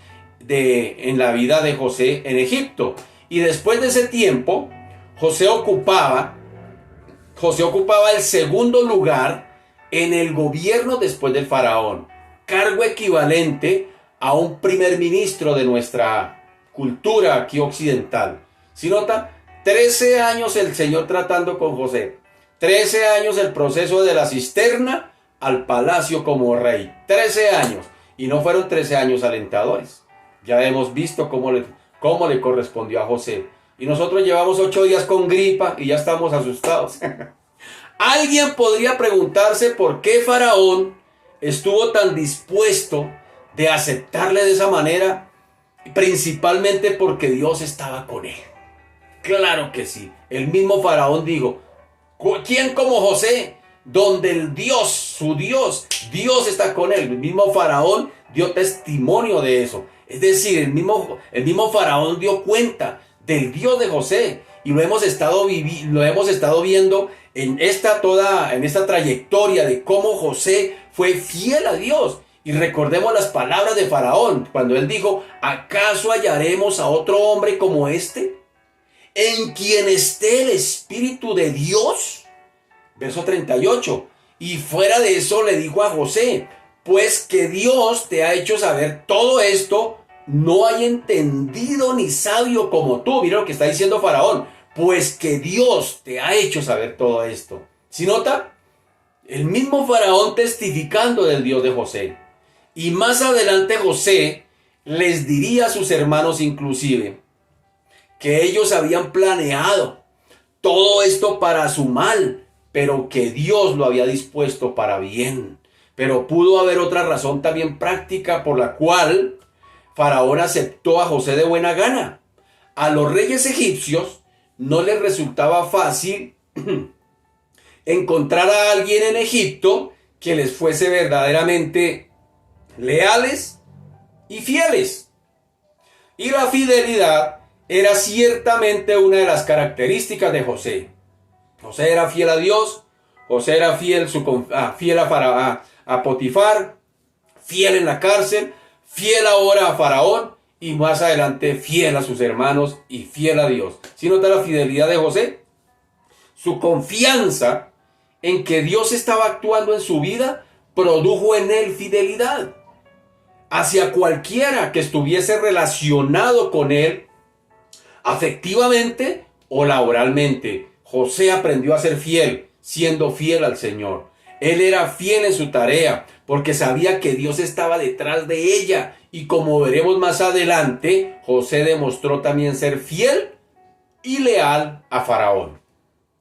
en la vida de José en Egipto. Y después de ese tiempo, José ocupaba el segundo lugar en el gobierno después del faraón, cargo equivalente a un primer ministro de nuestra cultura aquí occidental. ¿Sí nota? 13 años el Señor tratando con José. 13 años el proceso de la cisterna al palacio como rey. 13 años. Y no fueron 13 años alentadores. Ya hemos visto cómo le correspondió a José. Y nosotros llevamos 8 días con gripa y ya estamos asustados. Alguien podría preguntarse por qué Faraón estuvo tan dispuesto de aceptarle de esa manera, principalmente porque Dios estaba con él. Claro que sí. El mismo Faraón dijo, ¿quién como José? Donde su Dios está con él. El mismo Faraón dio testimonio de eso. Es decir, el mismo Faraón dio cuenta del Dios de José. Y lo hemos estado viendo en esta trayectoria de cómo José fue fiel a Dios. Y recordemos las palabras de Faraón, cuando él dijo, ¿acaso hallaremos a otro hombre como este, en quien esté el Espíritu de Dios? Verso 38. Y fuera de eso le dijo a José, pues que Dios te ha hecho saber todo esto, no hay entendido ni sabio como tú. Mira lo que está diciendo Faraón, pues que Dios te ha hecho saber todo esto. ¿Sí nota? El mismo Faraón testificando del Dios de José. Y más adelante José, les diría a sus hermanos inclusive que ellos habían planeado todo esto para su mal, pero que Dios lo había dispuesto para bien. Pero pudo haber otra razón también práctica por la cual Faraón aceptó a José de buena gana. A los reyes egipcios no les resultaba fácil encontrar a alguien en Egipto que les fuese verdaderamente leales y fieles. Y la fidelidad era ciertamente una de las características de José. José era fiel a Dios, José era fiel a Potifar, fiel en la cárcel, fiel ahora a Faraón y más adelante fiel a sus hermanos y fiel a Dios. ¿Sí nota la fidelidad de José? Su confianza en que Dios estaba actuando en su vida produjo en él fidelidad hacia cualquiera que estuviese relacionado con él afectivamente o laboralmente. José aprendió a ser fiel, siendo fiel al Señor. Él era fiel en su tarea porque sabía que Dios estaba detrás de ella. Y como veremos más adelante, José demostró también ser fiel y leal a Faraón.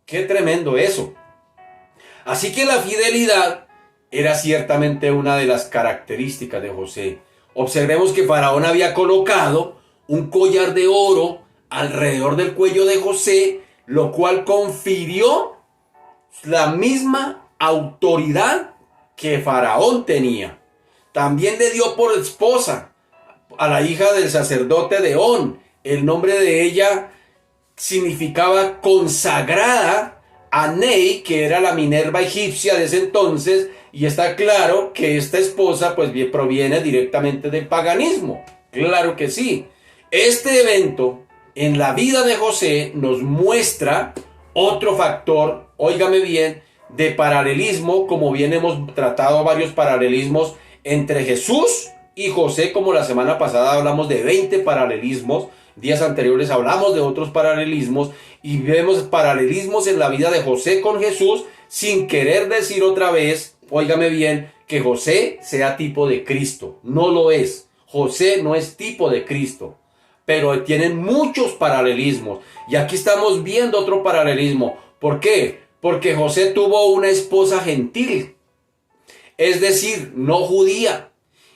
¡Qué tremendo eso! Así que la fidelidad era ciertamente una de las características de José. Observemos que Faraón había colocado un collar de oro alrededor del cuello de José, lo cual confirió la misma autoridad que Faraón tenía. También le dio por esposa a la hija del sacerdote de On. El nombre de ella significaba consagrada a Nei, que era la Minerva egipcia de ese entonces, y está claro que esta esposa pues bien proviene directamente del paganismo. Claro que sí. Este evento en la vida de José nos muestra otro factor, óigame bien, de paralelismo, como bien hemos tratado varios paralelismos entre Jesús y José, como la semana pasada hablamos de 20 paralelismos, días anteriores hablamos de otros paralelismos, y vemos paralelismos en la vida de José con Jesús, sin querer decir otra vez, óigame bien, que José sea tipo de Cristo. No lo es. José no es tipo de Cristo, pero tienen muchos paralelismos. Y aquí estamos viendo otro paralelismo. ¿Por qué? Porque José tuvo una esposa gentil, es decir, no judía.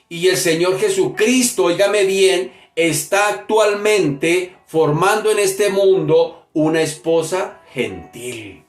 Y el Señor Jesucristo, óigame bien, está actualmente formando en este mundo una esposa gentil.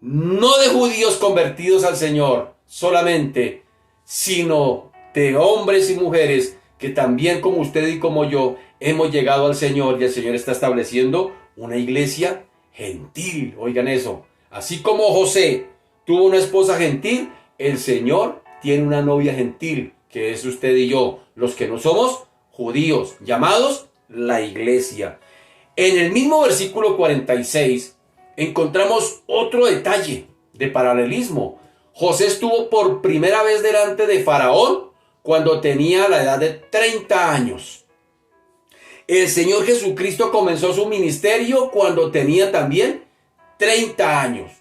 No de judíos convertidos al Señor solamente, sino de hombres y mujeres que también como usted y como yo hemos llegado al Señor, y el Señor está estableciendo una iglesia gentil. Oigan eso. Así como José tuvo una esposa gentil, el Señor tiene una novia gentil, que es usted y yo, los que no somos judíos, llamados la iglesia. En el mismo versículo 46 encontramos otro detalle de paralelismo. José estuvo por primera vez delante de Faraón cuando tenía la edad de 30 años. El Señor Jesucristo comenzó su ministerio cuando tenía también 30 años.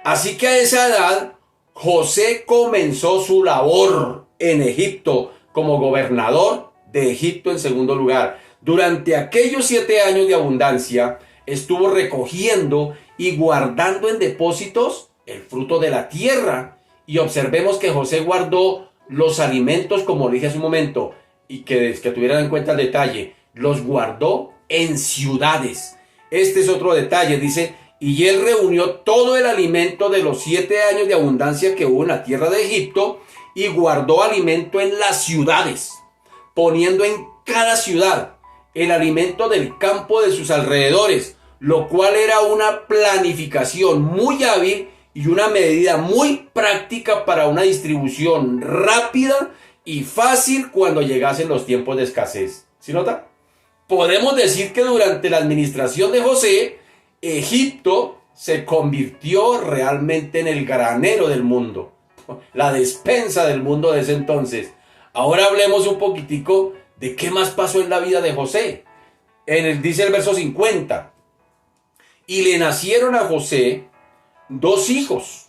Así que a esa edad, José comenzó su labor en Egipto como gobernador de Egipto en segundo lugar. Durante aquellos 7 años de abundancia, estuvo recogiendo y guardando en depósitos el fruto de la tierra. Y observemos que José guardó los alimentos, como dije hace un momento, y que tuvieran en cuenta el detalle, los guardó en ciudades. Este es otro detalle, dice, y él reunió todo el alimento de los 7 años de abundancia que hubo en la tierra de Egipto y guardó alimento en las ciudades, poniendo en cada ciudad el alimento del campo de sus alrededores, lo cual era una planificación muy hábil y una medida muy práctica para una distribución rápida y fácil cuando llegasen los tiempos de escasez. ¿Sí nota? Podemos decir que durante la administración de José, Egipto se convirtió realmente en el granero del mundo, la despensa del mundo de ese entonces. Ahora hablemos un poquitico de qué más pasó en la vida de José. Dice el verso 50, y le nacieron a José 2 hijos,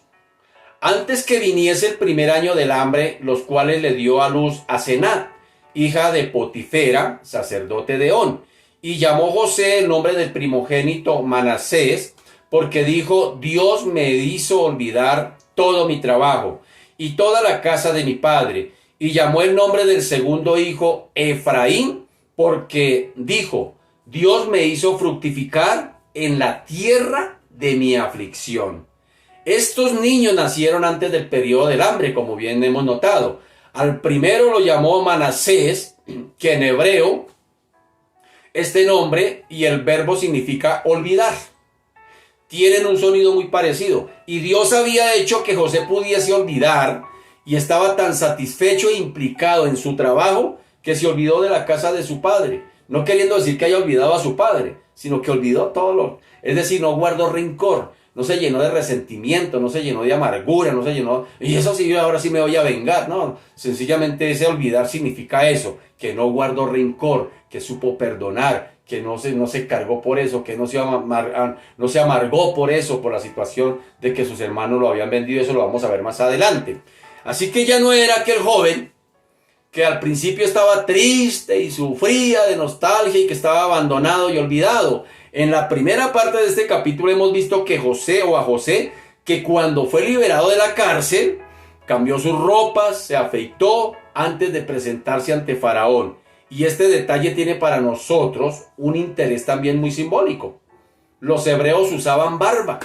antes que viniese el primer año del hambre, los cuales le dio a luz a Senat, hija de Potifera, sacerdote de On. Y llamó José el nombre del primogénito Manasés, porque dijo: Dios me hizo olvidar todo mi trabajo y toda la casa de mi padre. Y llamó el nombre del segundo hijo Efraín, porque dijo: Dios me hizo fructificar en la tierra de mi aflicción. Estos niños nacieron antes del periodo del hambre, como bien hemos notado. Al primero lo llamó Manasés, que en hebreo este nombre y el verbo significa olvidar. Tienen un sonido muy parecido. Y Dios había hecho que José pudiese olvidar, y estaba tan satisfecho e implicado en su trabajo que se olvidó de la casa de su padre. No queriendo decir que haya olvidado a su padre, sino que olvidó todo lo... Es decir, no guardó rencor, no se llenó de resentimiento, no se llenó de amargura, no se llenó... Y eso sí, ahora sí me voy a vengar. No, sencillamente ese olvidar significa eso, que no guardó rencor, que supo perdonar, que no se cargó por eso, que no se amargó por eso, por la situación de que sus hermanos lo habían vendido. Eso lo vamos a ver más adelante. Así que ya no era aquel joven que al principio estaba triste y sufría de nostalgia y que estaba abandonado y olvidado. En la primera parte de este capítulo hemos visto que José, que cuando fue liberado de la cárcel, cambió sus ropas, se afeitó antes de presentarse ante Faraón. Y este detalle tiene para nosotros un interés también muy simbólico. Los hebreos usaban barba.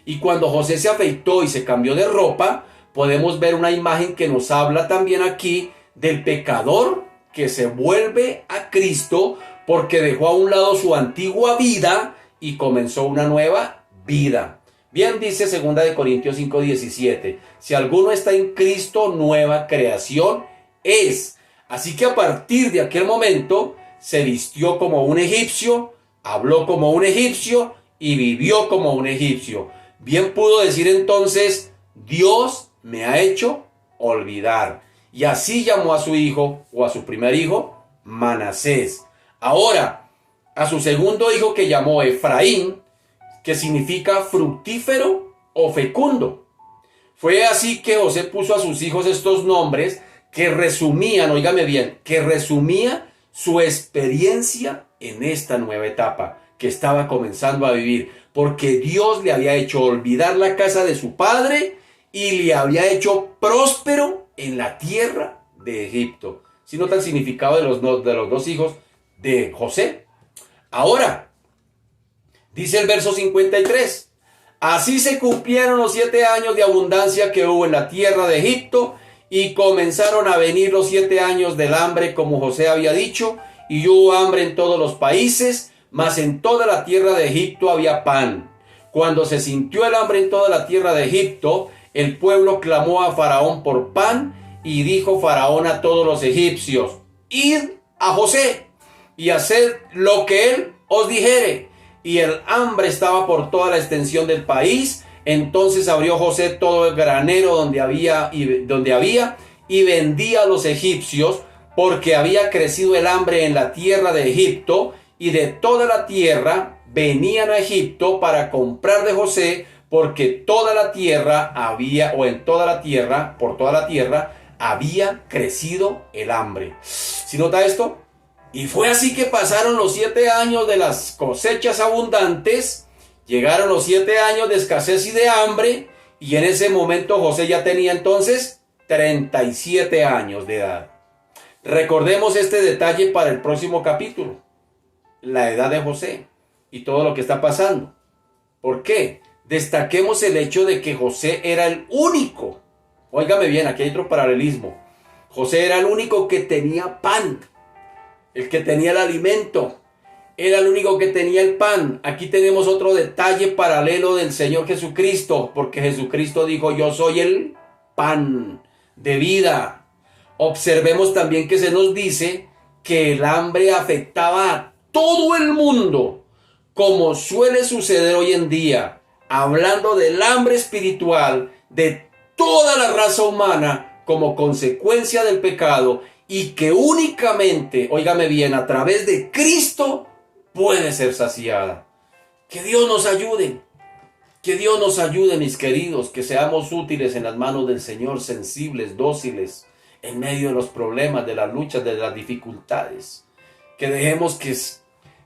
Y cuando José se afeitó y se cambió de ropa, podemos ver una imagen que nos habla también aquí del pecador que se vuelve a Cristo porque dejó a un lado su antigua vida y comenzó una nueva vida. Bien dice 2 Corintios 5:17, si alguno está en Cristo, nueva creación es. Así que a partir de aquel momento se vistió como un egipcio, habló como un egipcio y vivió como un egipcio. Bien pudo decir entonces: Dios me ha hecho olvidar. Y así llamó a su hijo, o a su primer hijo, Manasés. Ahora, a su segundo hijo, que llamó Efraín, que significa fructífero o fecundo. Fue así que José puso a sus hijos estos nombres que resumían, óigame bien, que resumía su experiencia en esta nueva etapa que estaba comenzando a vivir, porque Dios le había hecho olvidar la casa de su padre y le había hecho próspero en la tierra de Egipto. ¿Sí nota el significado de los dos hijos de José? Ahora, dice el verso 53, así se cumplieron los 7 años de abundancia que hubo en la tierra de Egipto, y comenzaron a venir los 7 años del hambre, como José había dicho, y hubo hambre en todos los países, mas en toda la tierra de Egipto había pan. Cuando se sintió el hambre en toda la tierra de Egipto, el pueblo clamó a Faraón por pan, y dijo Faraón a todos los egipcios: id a José y haced lo que él os dijere. Y el hambre estaba por toda la extensión del país. Entonces abrió José todo el granero donde había y vendía a los egipcios, porque había crecido el hambre en la tierra de Egipto, y de toda la tierra venían a Egipto para comprar de José, porque toda la tierra por toda la tierra había crecido el hambre. ¿Sí nota esto? Y fue así que pasaron los 7 años de las cosechas abundantes, llegaron los 7 años de escasez y de hambre, y en ese momento José ya tenía entonces 37 años de edad. Recordemos este detalle para el próximo capítulo, la edad de José y todo lo que está pasando. ¿Por qué? Destaquemos el hecho de que José era el único, óigame bien, aquí hay otro paralelismo, José era el único que tenía pan, el que tenía el alimento, era el único que tenía el pan. Aquí tenemos otro detalle paralelo del Señor Jesucristo, porque Jesucristo dijo: yo soy el pan de vida. Observemos también que se nos dice que el hambre afectaba a todo el mundo, como suele suceder hoy en día, hablando del hambre espiritual de toda la raza humana como consecuencia del pecado, y que únicamente, óigame bien, a través de Cristo puede ser saciada. Que Dios nos ayude. Que Dios nos ayude, mis queridos, que seamos útiles en las manos del Señor, sensibles, dóciles, en medio de los problemas, de las luchas, de las dificultades. Que dejemos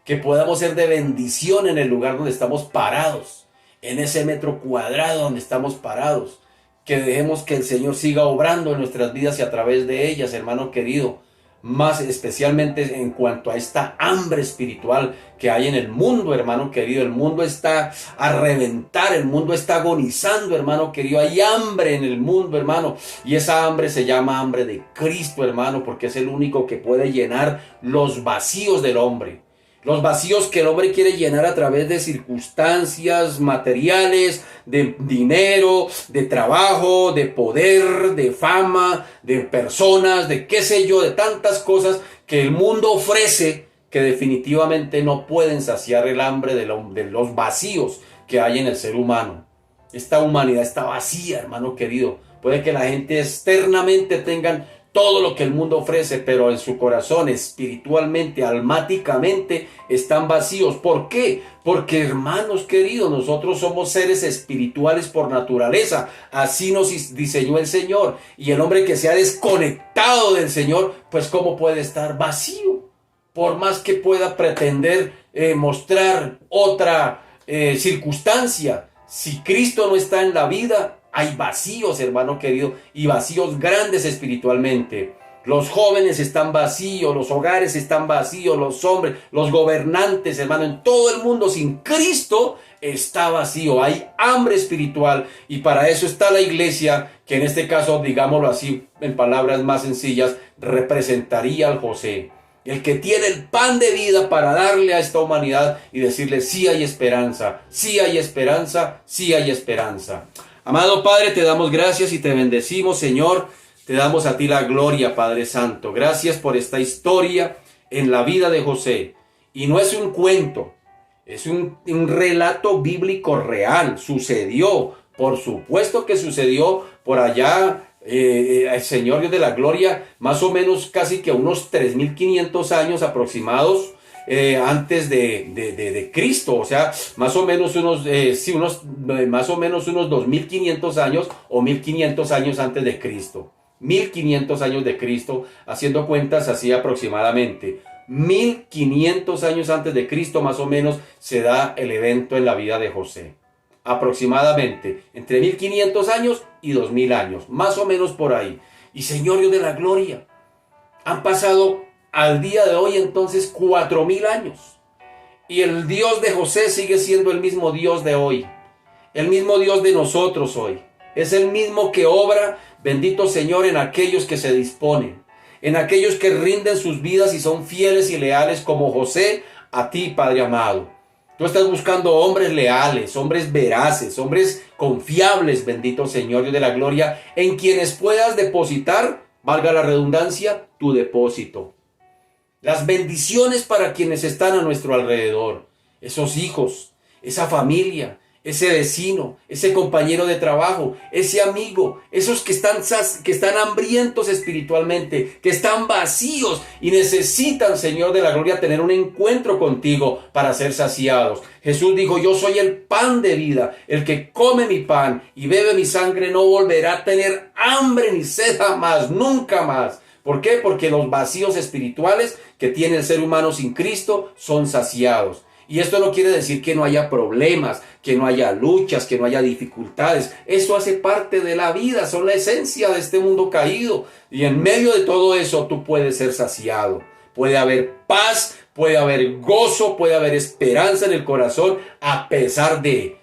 que podamos ser de bendición en el lugar donde estamos parados, en ese metro cuadrado donde estamos parados. Que dejemos que el Señor siga obrando en nuestras vidas y a través de ellas, hermano querido. Más especialmente en cuanto a esta hambre espiritual que hay en el mundo, hermano querido. El mundo está a reventar, el mundo está agonizando, hermano querido. Hay hambre en el mundo, hermano. Y esa hambre se llama hambre de Cristo, hermano, porque es el único que puede llenar los vacíos del hombre. Los vacíos que el hombre quiere llenar a través de circunstancias materiales, de dinero, de trabajo, de poder, de fama, de personas, de qué sé yo, de tantas cosas que el mundo ofrece que definitivamente no pueden saciar el hambre de los vacíos que hay en el ser humano. Esta humanidad está vacía, hermano querido. Puede que la gente externamente tengan todo lo que el mundo ofrece, pero en su corazón, espiritualmente, almáticamente, están vacíos. ¿Por qué? Porque, hermanos queridos, nosotros somos seres espirituales por naturaleza. Así nos diseñó el Señor. Y el hombre que se ha desconectado del Señor, pues ¿cómo puede estar vacío? Por más que pueda pretender mostrar otra circunstancia, si Cristo no está en la vida, hay vacíos, hermano querido, y vacíos grandes espiritualmente. Los jóvenes están vacíos, los hogares están vacíos, los hombres, los gobernantes, hermano, en todo el mundo sin Cristo está vacío. Hay hambre espiritual y para eso está la iglesia, que en este caso, digámoslo así, en palabras más sencillas, representaría al José. El que tiene el pan de vida para darle a esta humanidad y decirle: sí hay esperanza, sí hay esperanza, sí hay esperanza. Amado Padre, te damos gracias y te bendecimos, Señor. Te damos a ti la gloria, Padre Santo. Gracias por esta historia en la vida de José. Y no es un cuento, es un relato bíblico real. Sucedió, por supuesto que sucedió por allá. El Señor Dios de la Gloria, más o menos casi que unos 3.500 años aproximados antes de Cristo, o sea, más o menos unos 2.500 años o 1.500 años antes de Cristo. 1.500 años de Cristo, haciendo cuentas así aproximadamente. 1.500 años antes de Cristo más o menos se da el evento en la vida de José. Aproximadamente entre 1.500 años y 2.000 años, más o menos por ahí. Y Señor Dios de la Gloria, han pasado al día de hoy entonces 4.000 años. Y el Dios de José sigue siendo el mismo Dios de hoy, el mismo Dios de nosotros hoy. Es el mismo que obra, bendito Señor, en aquellos que se disponen, en aquellos que rinden sus vidas y son fieles y leales como José a ti, Padre amado. Tú estás buscando hombres leales, hombres veraces, hombres confiables, bendito Señor Dios de la Gloria, en quienes puedas depositar, valga la redundancia, tu depósito. Las bendiciones para quienes están a nuestro alrededor, esos hijos, esa familia, ese vecino, ese compañero de trabajo, ese amigo, esos que están hambrientos espiritualmente, que están vacíos y necesitan, Señor de la Gloria, tener un encuentro contigo para ser saciados. Jesús dijo: yo soy el pan de vida, el que come mi pan y bebe mi sangre no volverá a tener hambre ni sed jamás, nunca más. ¿Por qué? Porque los vacíos espirituales que tiene el ser humano sin Cristo son saciados. Y esto no quiere decir que no haya problemas, que no haya luchas, que no haya dificultades. Eso hace parte de la vida, son la esencia de este mundo caído. Y en medio de todo eso tú puedes ser saciado. Puede haber paz, puede haber gozo, puede haber esperanza en el corazón a pesar de,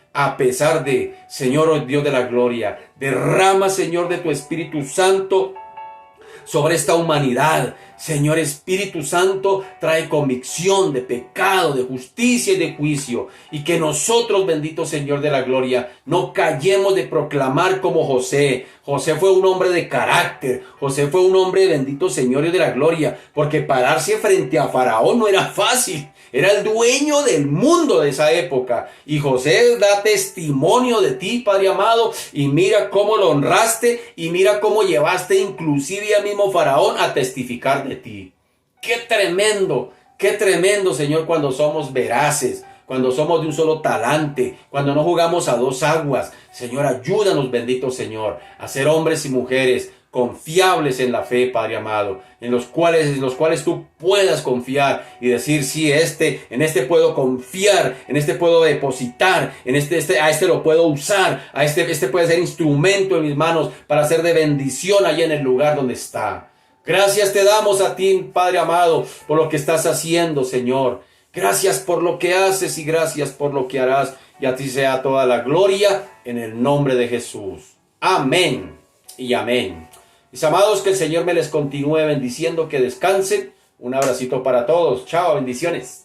Señor Dios de la Gloria. Derrama, Señor, de tu Espíritu Santo sobre esta humanidad. Señor Espíritu Santo, trae convicción de pecado, de justicia y de juicio. Y que nosotros, bendito Señor de la Gloria, no callemos de proclamar como José. José fue un hombre de carácter. José fue un hombre, bendito Señor de la Gloria, porque pararse frente a Faraón no era fácil. Era el dueño del mundo de esa época. Y José da testimonio de ti, Padre amado. Y mira cómo lo honraste. Y mira cómo llevaste inclusive al mismo Faraón a testificar de ti. Qué tremendo, Señor, cuando somos veraces. Cuando somos de un solo talante. Cuando no jugamos a dos aguas. Señor, ayúdanos, bendito Señor, a ser hombres y mujeres confiables en la fe, Padre amado, en los cuales tú puedas confiar y decir, sí, en este puedo confiar, en este puedo depositar, a este lo puedo usar, este puede ser instrumento en mis manos para ser de bendición allá en el lugar donde está. Gracias te damos a ti, Padre amado, por lo que estás haciendo, Señor. Gracias por lo que haces y gracias por lo que harás. Y a ti sea toda la gloria en el nombre de Jesús. Amén y amén. Mis amados, que el Señor me les continúe bendiciendo, que descansen. Un abracito para todos. Chao, bendiciones.